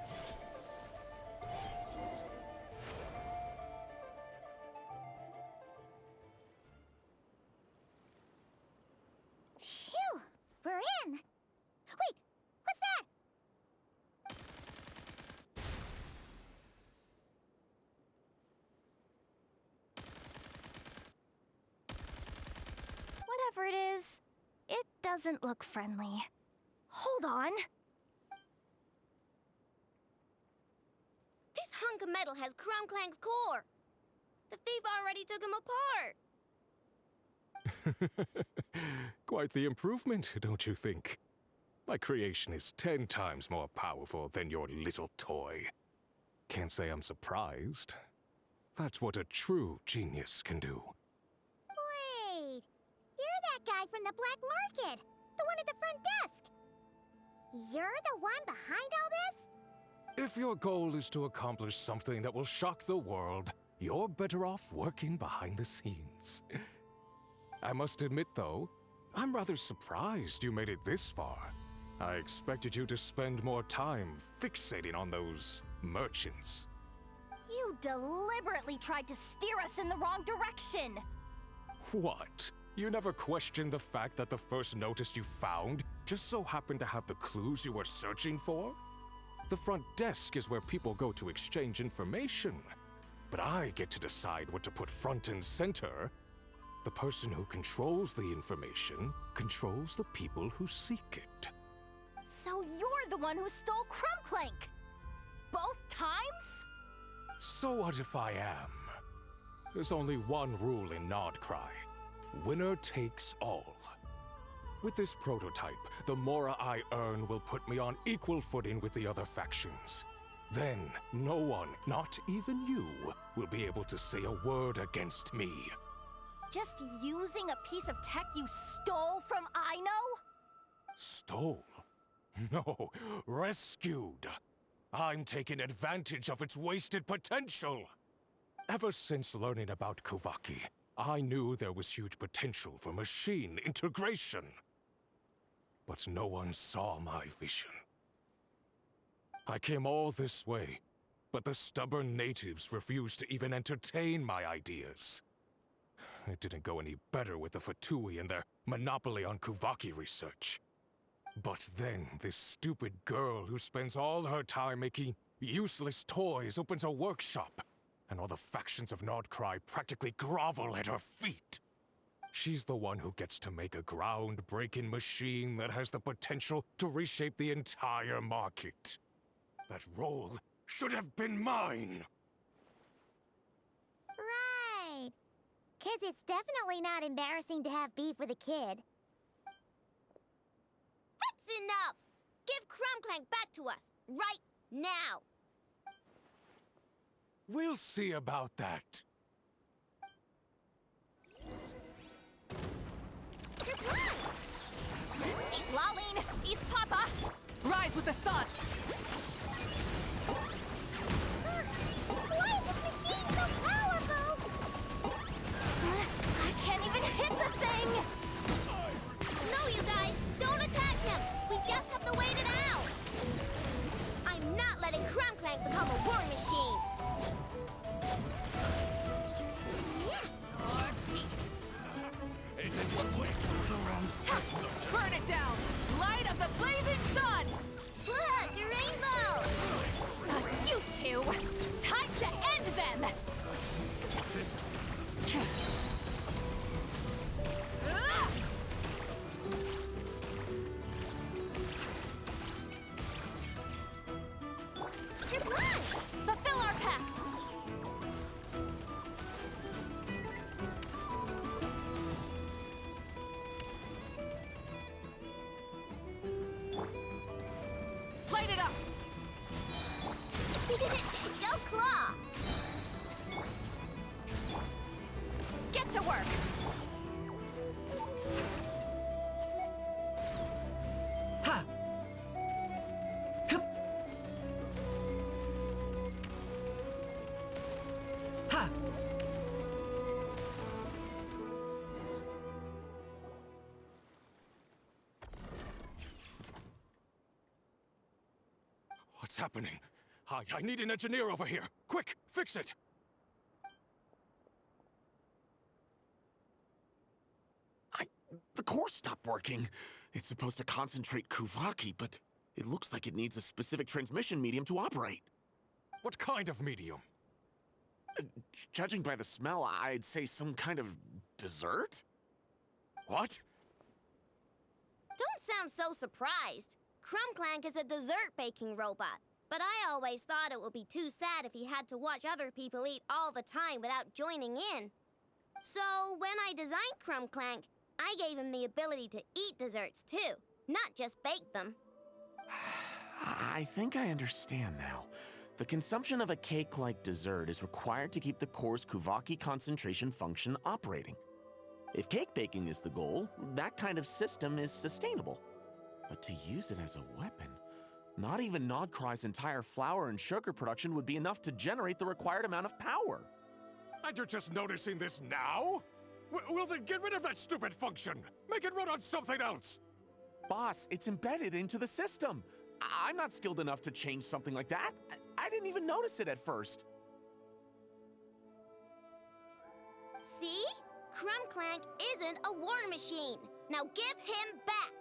Phew! We're in! Wait! What's that? Whatever it is, it doesn't look friendly. Hold on. This hunk of metal has Crumclank's core. The thief already took him apart. Quite the improvement, don't you think? My creation is 10 times more powerful than your little toy. Can't say I'm surprised. That's what a true genius can do. Wait! You're that guy from the black market! The one at the front desk! You're the one behind all this? If your goal is to accomplish something that will shock the world, you're better off working behind the scenes. I must admit, though, I'm rather surprised you made it this far. I expected you to spend more time fixating on those merchants. You deliberately tried to steer us in the wrong direction! What? You never questioned the fact that the first notice you found just so happened to have the clues you were searching for? The front desk is where people go to exchange information. But I get to decide what to put front and center. The person who controls the information controls the people who seek it. So you're the one who stole Crumclank! Both times? So what if I am? There's only one rule in Nodcry. Winner takes all. With this prototype, the Mora I earn will put me on equal footing with the other factions. Then, no one, not even you, will be able to say a word against me. Just using a piece of tech you stole from Aino? Stole? No, rescued. I'm taking advantage of its wasted potential. Ever since learning about Kuvaki, I knew there was huge potential for machine integration. But no one saw my vision. I came all this way, but the stubborn natives refused to even entertain my ideas. It didn't go any better with the Fatui and their monopoly on Kuvaki research. But then, this stupid girl who spends all her time making useless toys opens a workshop, and all the factions of Nodcry practically grovel at her feet. She's the one who gets to make a groundbreaking machine that has the potential to reshape the entire market. That role should have been mine! Right. 'Cause it's definitely not embarrassing to have beef with a kid. That's enough! Give Crumclank back to us, right now! We'll see about that. Your plan! Eat Laline! Eat Papa! Rise with the sun! Why is this machine so powerful? I can't even hit the thing! No, you guys! Don't attack him! We just have to wait it out! I'm not letting Crumclank become a war machine! Burn it down! Light of the blazing sun! Look, a rainbow! You two! Time to end them! Your plan! Fulfill our pact! Light it up! Go Claw! Get to work! Ha! Hup! Ha! What's happening? I need an engineer over here. Quick, fix it! The core stopped working. It's supposed to concentrate Kuvaki, but it looks like it needs a specific transmission medium to operate. What kind of medium? Judging by the smell, I'd say some kind of dessert? What? Don't sound so surprised. Crumbclank is a dessert baking robot, but I always thought it would be too sad if he had to watch other people eat all the time without joining in. So when I designed Crumbclank, I gave him the ability to eat desserts too, not just bake them. I think I understand now. The consumption of a cake-like dessert is required to keep the core's Kuvaki concentration function operating. If cake baking is the goal, that kind of system is sustainable. But to use it as a weapon, not even Nodcry's entire flour and sugar production would be enough to generate the required amount of power. And you're just noticing this now? Well then get rid of that stupid function! Make it run on something else! Boss, it's embedded into the system. I'm not skilled enough to change something like that. I didn't even notice it at first. See? Crumbclank isn't a war machine. Now give him back!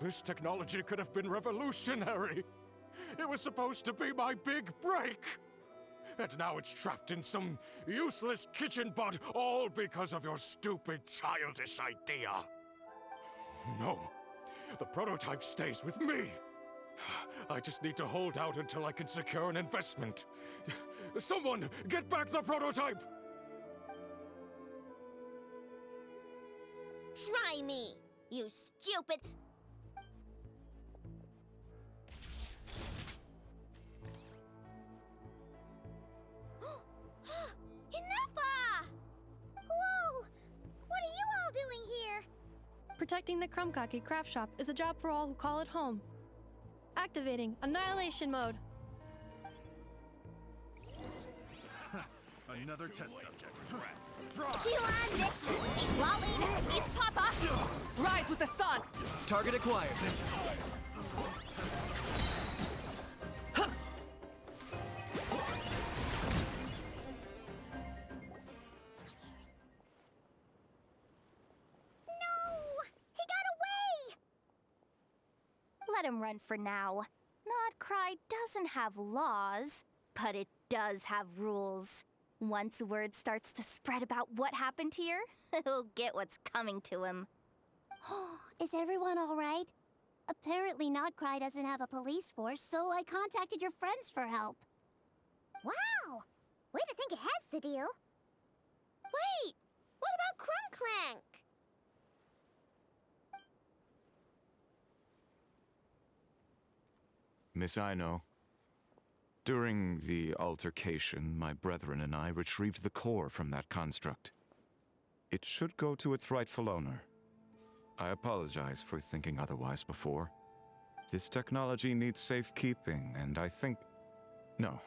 This technology could have been revolutionary. It was supposed to be my big break. And now it's trapped in some useless kitchen bot, all because of your stupid, childish idea. No, the prototype stays with me. I just need to hold out until I can secure an investment. Someone, get back the prototype! Try me, you stupid... Enough! Whoa! What are you all doing here? Protecting the Krumkake craft shop is a job for all who call it home. Activating Annihilation Mode. Another test subject. It's Papa! Rise with the sun! Target acquired. Let him run for now. Nodcry doesn't have laws, but it does have rules. Once word starts to spread about what happened here, he'll get what's coming to him. Is everyone all right? Apparently Nodcry doesn't have a police force, so I contacted your friends for help. Wow! Way to think ahead, Sadil. Wait! What about Crumbclank? Miss Aino, during the altercation, my brethren and I retrieved the core from that construct. It should go to its rightful owner. I apologize for thinking otherwise before. This technology needs safekeeping, and I think... No.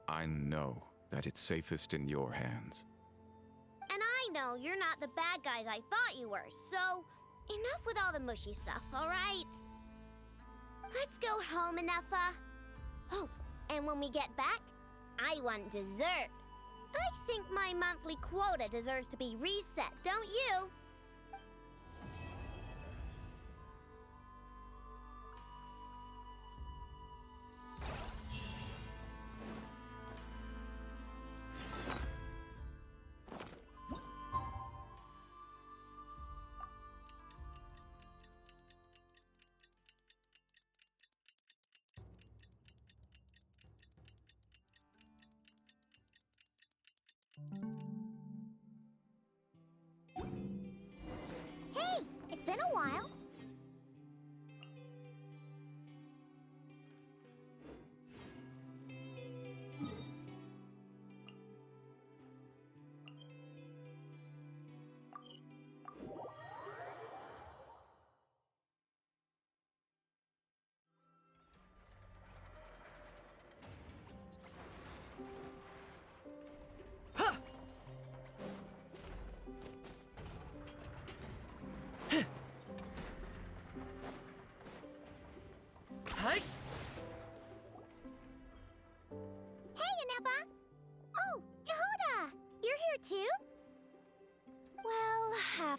I know that it's safest in your hands. And I know you're not the bad guys I thought you were, so enough with all the mushy stuff, alright? Let's go home, Enougha. Oh, and when we get back, I want dessert. I think my monthly quota deserves to be reset, don't you?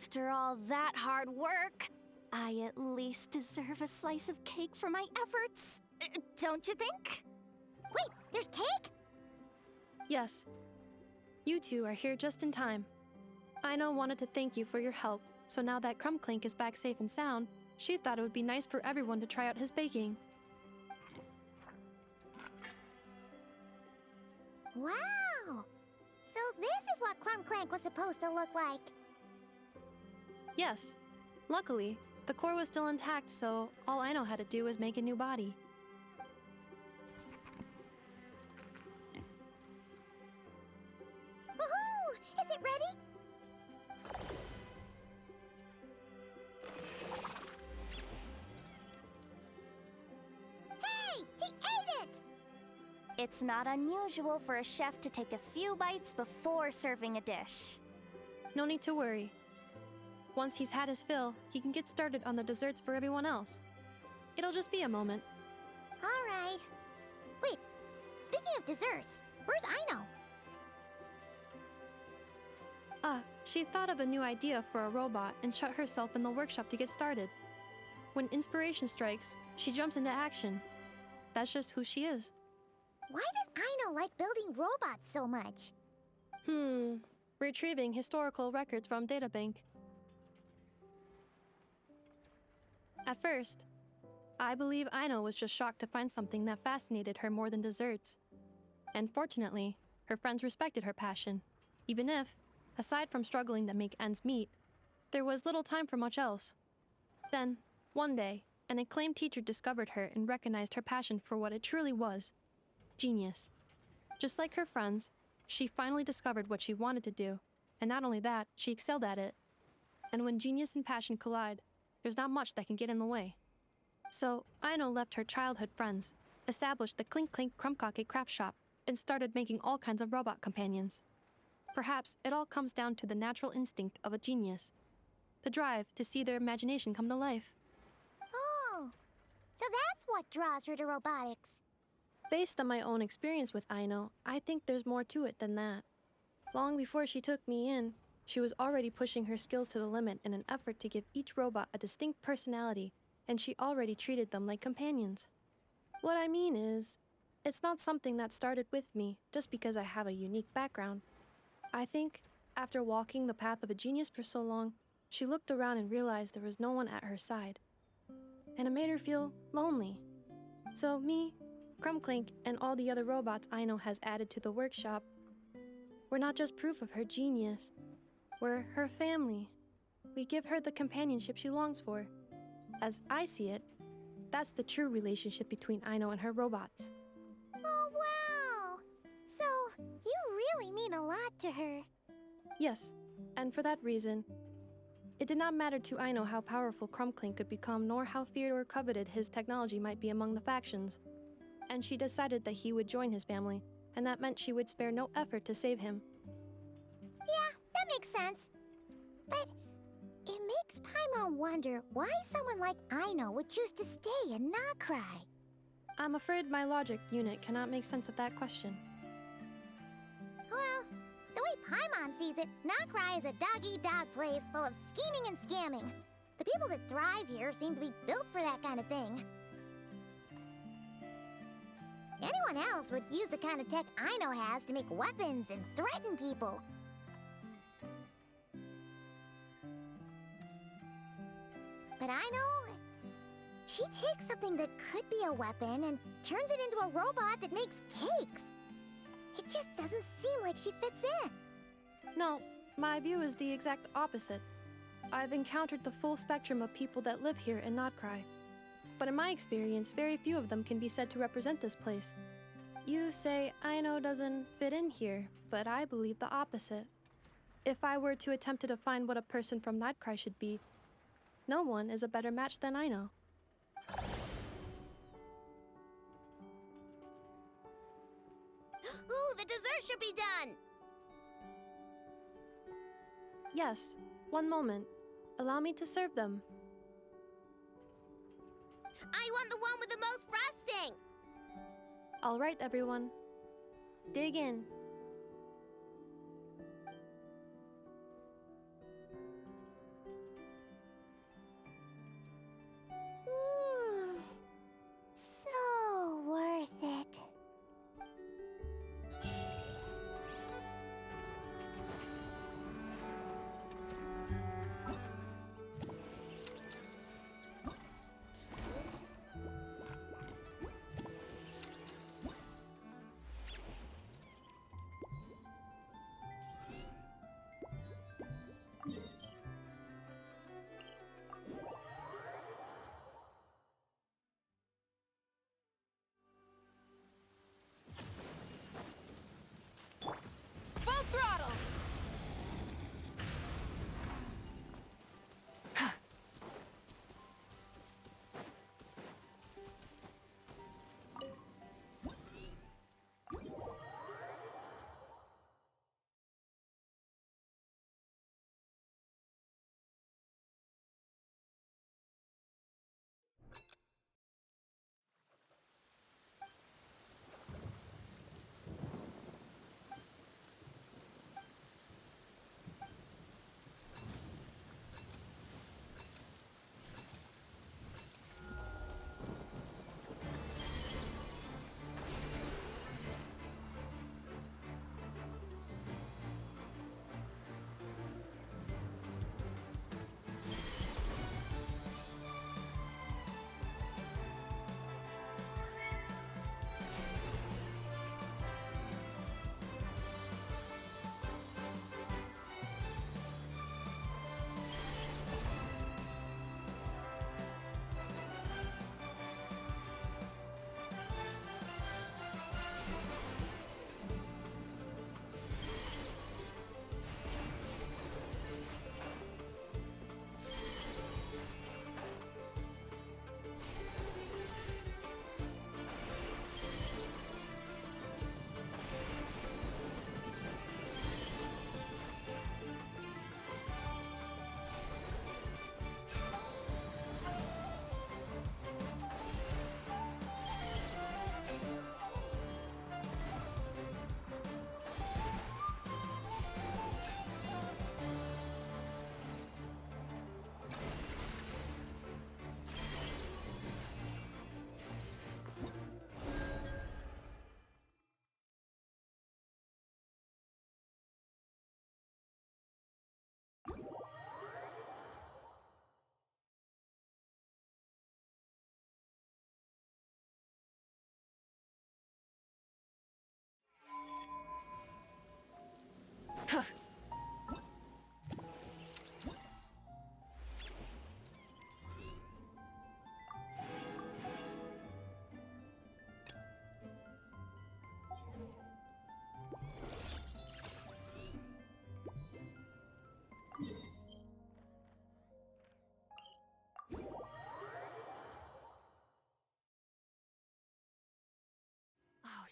After all that hard work, I at least deserve a slice of cake for my efforts. Don't you think? Wait, there's cake? Yes. You two are here just in time. Aino wanted to thank you for your help, so now that Crumbclink is back safe and sound, she thought it would be nice for everyone to try out his baking. Wow! So this is what Crumbclank was supposed to look like. Yes. Luckily, the core was still intact, so all Aino had to do was make a new body. Woohoo! Is it ready? Hey! He ate it! It's not unusual for a chef to take a few bites before serving a dish. No need to worry. Once he's had his fill, he can get started on the desserts for everyone else. It'll just be a moment. All right. Wait, speaking of desserts, where's Aino? She thought of a new idea for a robot and shut herself in the workshop to get started. When inspiration strikes, she jumps into action. That's just who she is. Why does Aino like building robots so much? Retrieving historical records from databank. At first, I believe Aino was just shocked to find something that fascinated her more than desserts. And fortunately, her friends respected her passion, even if, aside from struggling to make ends meet, there was little time for much else. Then, one day, an acclaimed teacher discovered her and recognized her passion for what it truly was: genius. Just like her friends, she finally discovered what she wanted to do, and not only that, she excelled at it. And when genius and passion collide, there's not much that can get in the way. So, Aino left her childhood friends, established the Clink Clink Crumbkake craft shop, and started making all kinds of robot companions. Perhaps it all comes down to the natural instinct of a genius, the drive to see their imagination come to life. Oh, so that's what draws her to robotics. Based on my own experience with Aino, I think there's more to it than that. Long before she took me in, she was already pushing her skills to the limit in an effort to give each robot a distinct personality, and she already treated them like companions. What I mean is, it's not something that started with me just because I have a unique background. I think, after walking the path of a genius for so long, she looked around and realized there was no one at her side. And it made her feel lonely. So me, Crumbclink, and all the other robots Aino has added to the workshop, we're not just proof of her genius. We're her family. We give her the companionship she longs for. As I see it, that's the true relationship between Aino and her robots. Oh, wow! So, you really mean a lot to her. Yes, and for that reason, it did not matter to Aino how powerful Crumbclink could become, nor how feared or coveted his technology might be among the factions. And she decided that he would join his family, and that meant she would spare no effort to save him. Yeah, that makes sense. But it makes Paimon wonder why someone like Aino would choose to stay and not cry. I'm afraid my logic unit cannot make sense of that question. Well, the way Paimon sees it, Nokrai is a dog-eat-dog place full of scheming and scamming. The people that thrive here seem to be built for that kind of thing. Anyone else would use the kind of tech Aino has to make weapons and threaten people. But Aino, she takes something that could be a weapon and turns it into a robot that makes cakes. It just doesn't seem like she fits in. No, my view is the exact opposite. I've encountered the full spectrum of people that live here in Notcry. But in my experience, very few of them can be said to represent this place. You say Aino doesn't fit in here, but I believe the opposite. If I were to attempt to define what a person from Notcry should be, no one is a better match than Aino. Ooh, the dessert should be done! Yes, one moment. Allow me to serve them. I want the one with the most frosting! All right, everyone. Dig in.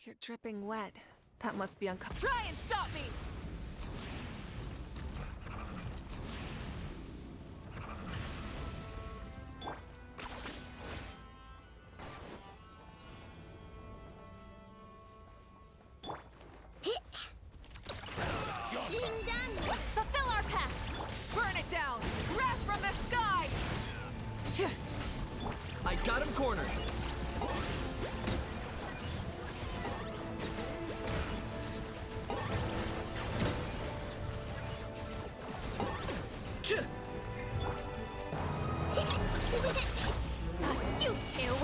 you're dripping wet. That must be uncomfortable. Try and stop me! Ding dong! Fulfill our pact! Burn it down! Wrath from the sky! I got him cornered. You two!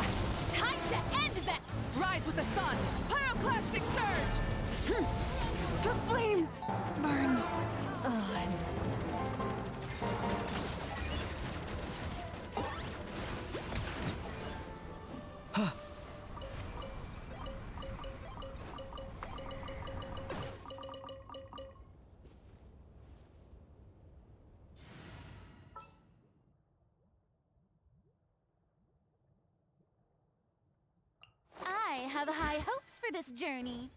Time to end that! Rise with the sun! Pyroclastic surge! The flame burns on. I have high hopes for this journey.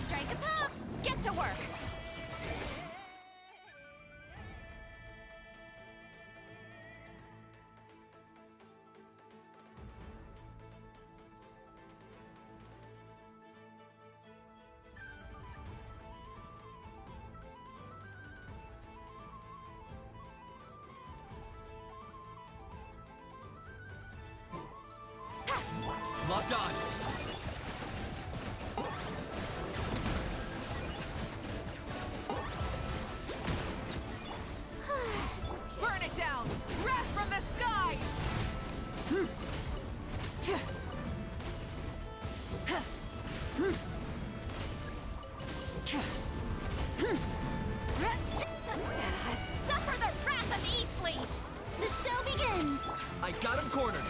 Strike a pop! Get to work! Locked on. Burn it down! Wrath from the skies! Suffer the wrath of Eastleigh! The show begins! I got him cornered.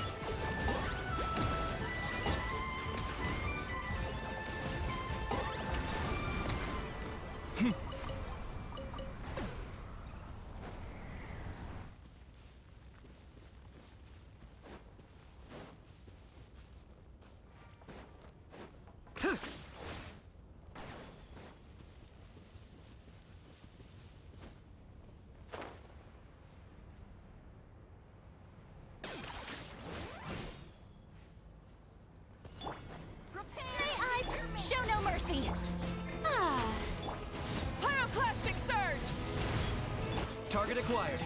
Show no mercy! Ah. Pyroclastic surge! Target acquired.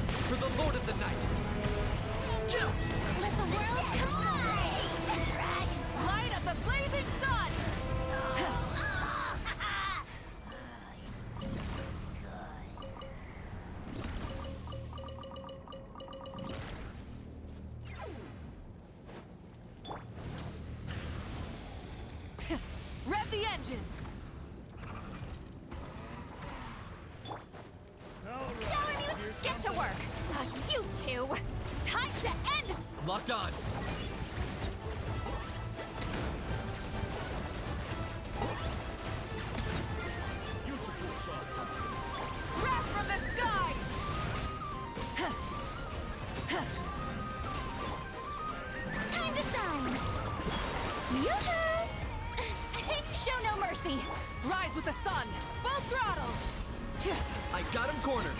For the Lord of the Night. Let the world collide! Light of the blazing sun! Rev the engines! Shower me with... Get to work! You two! Time to end... Locked on. Wrath from the skies! Time to shine! Yoo-hoo! Show no mercy! Rise with the sun! Full throttle! I got him cornered.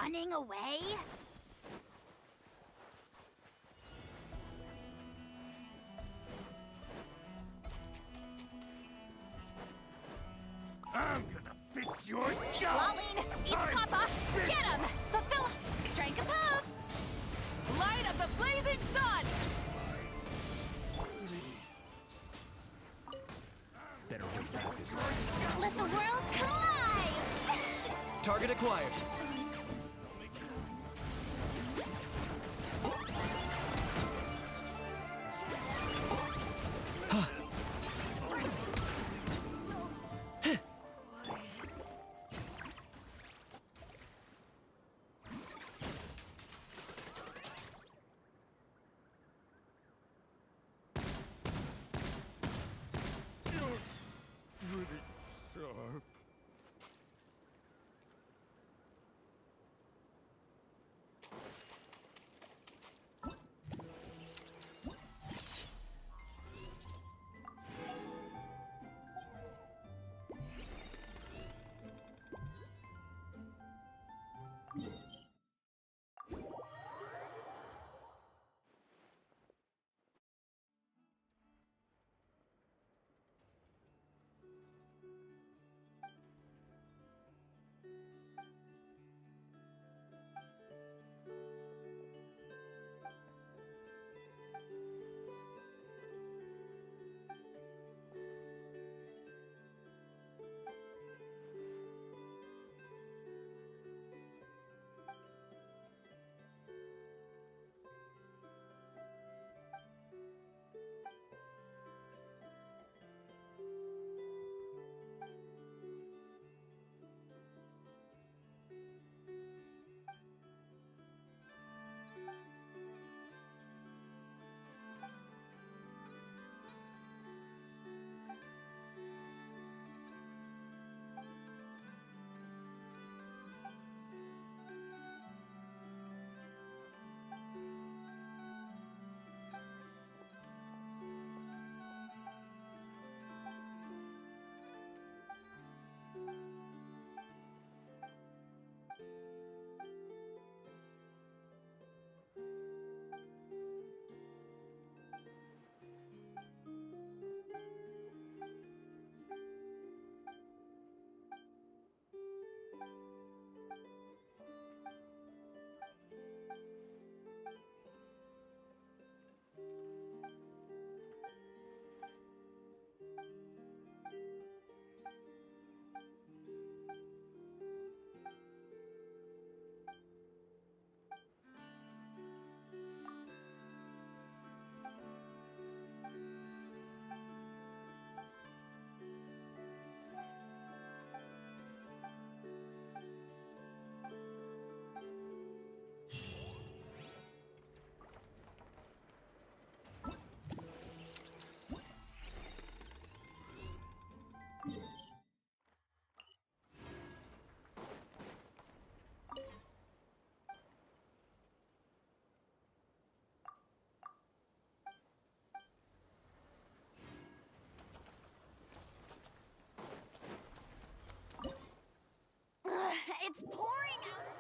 running away? I'm gonna fix your skull! Lolling! Eat Papa! Get him! Fulfill! Strike a pop! Light of the blazing sun! Better wait for it this time. Let the world come alive! Target acquired. Pretty sharp. It's pouring out.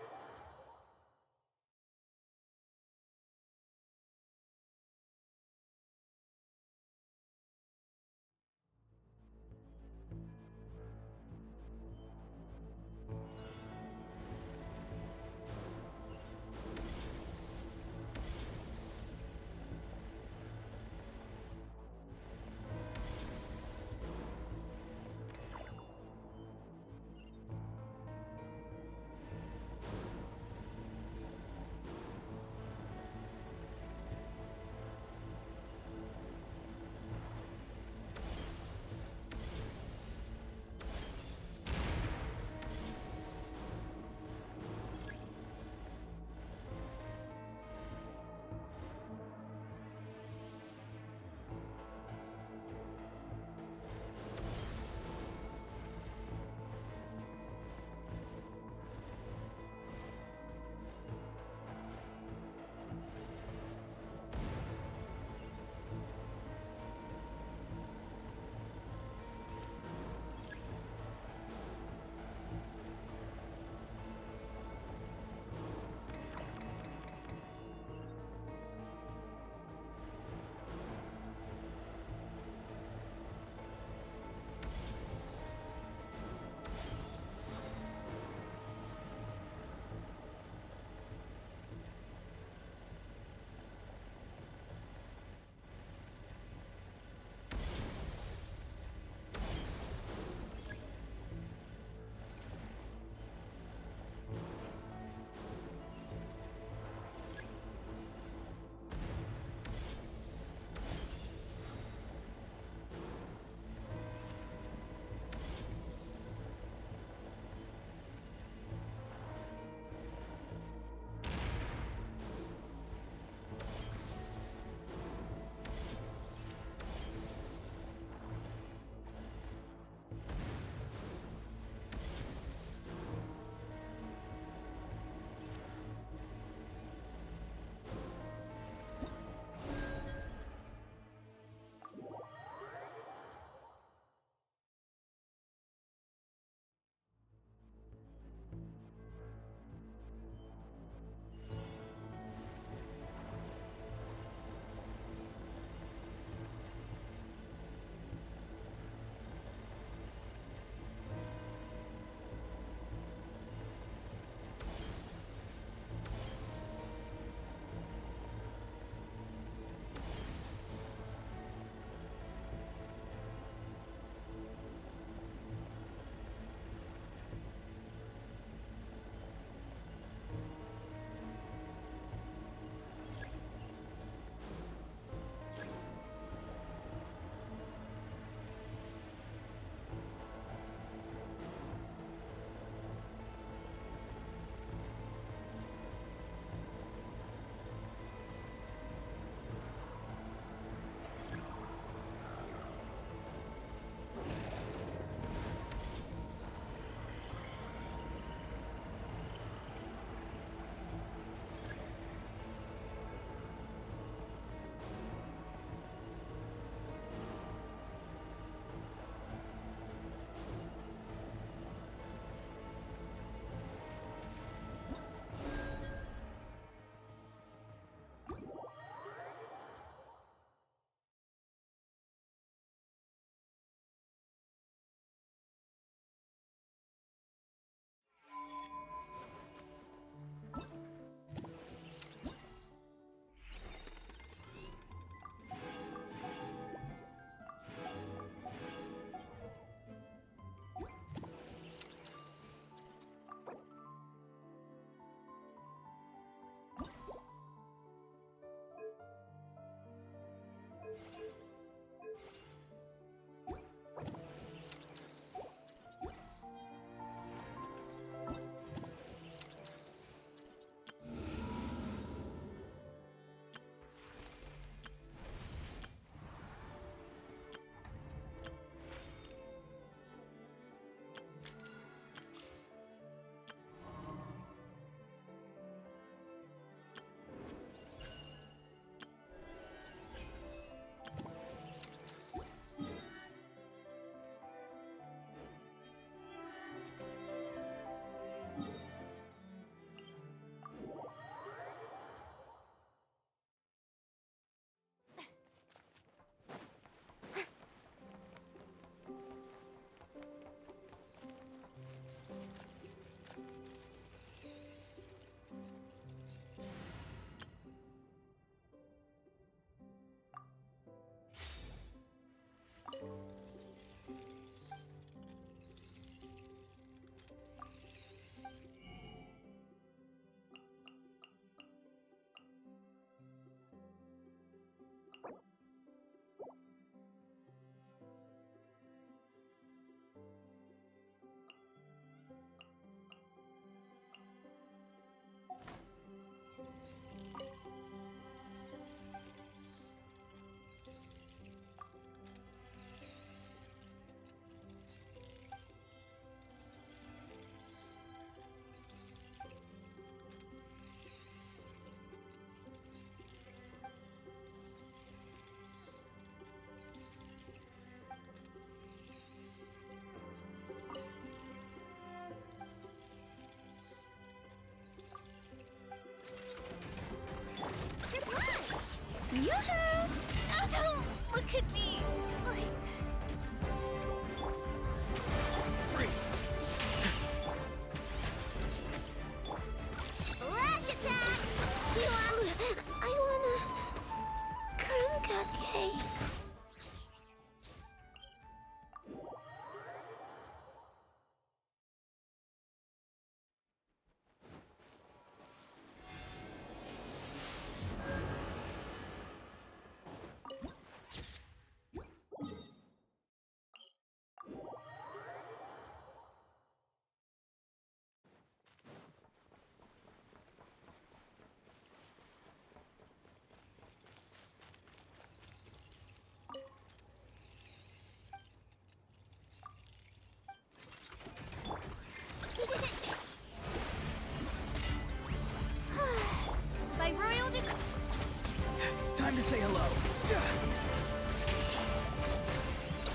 Time to say hello.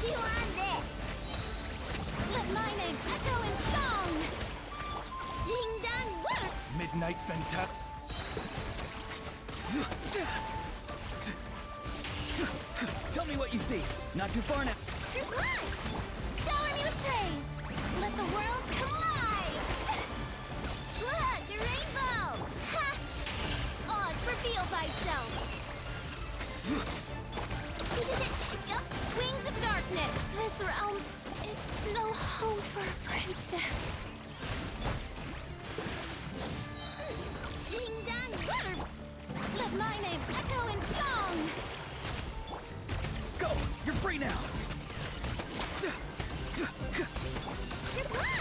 Chew on this! Let my name echo in song! Ding dong water! Midnight Venta. Tell me what you see. Not too far now. Reply! Shower me with praise! Let the world come alive! Look, a rainbow! Ha! Oz, reveal thyself! Wings of darkness! This realm is no home for a princess. Ding dong water! Let my name echo in song! Go! You're free now! Reply!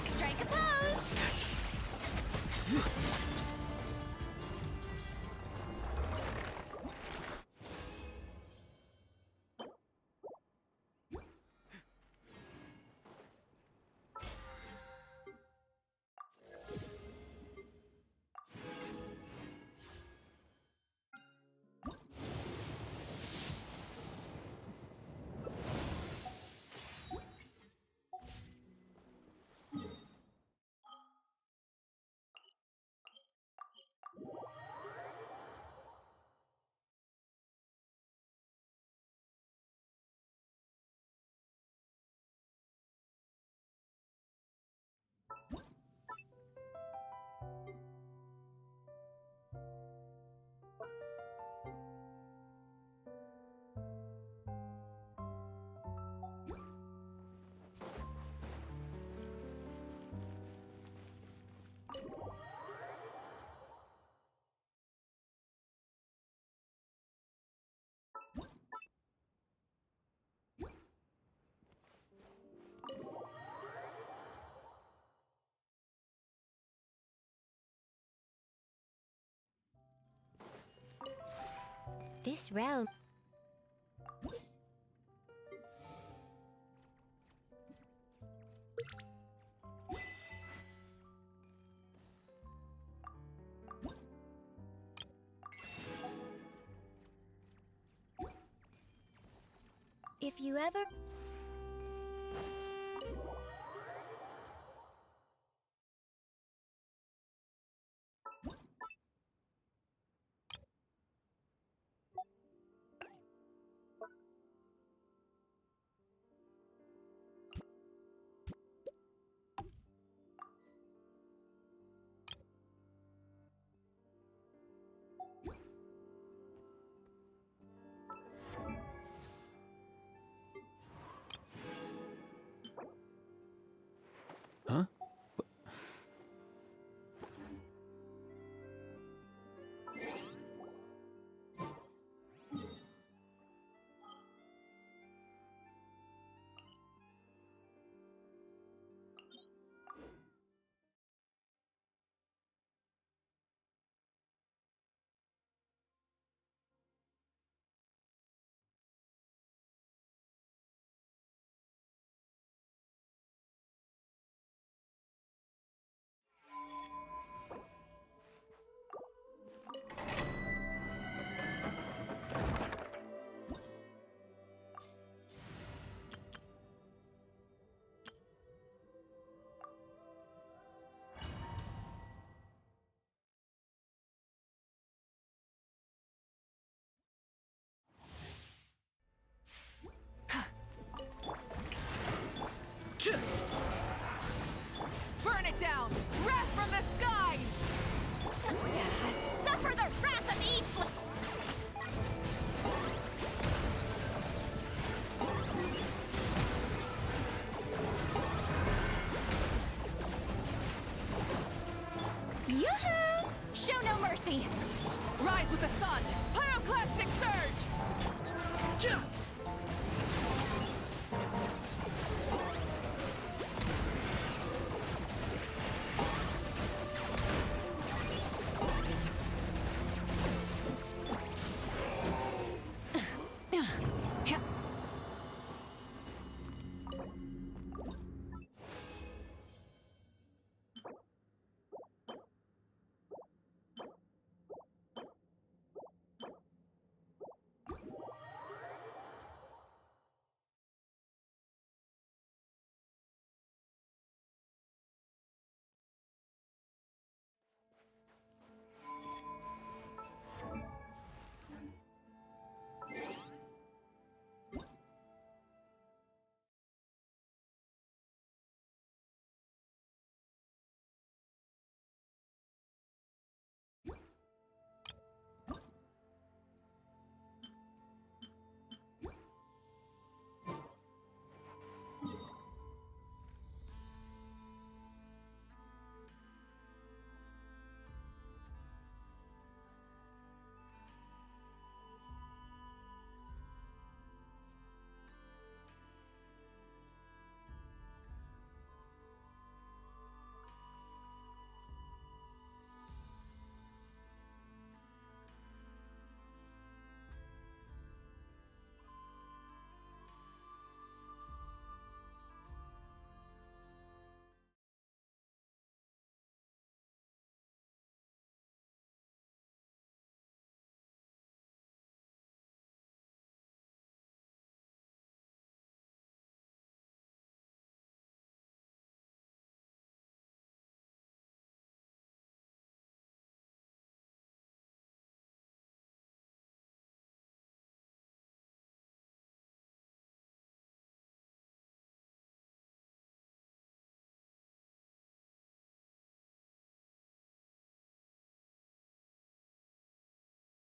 Strike a pose! This realm... If you ever... Huh? Burn it down! Wrath from the skies! Suffer the wrath of evil! Yoo-hoo! Show no mercy! Rise with the sun! Pyroclastic surge!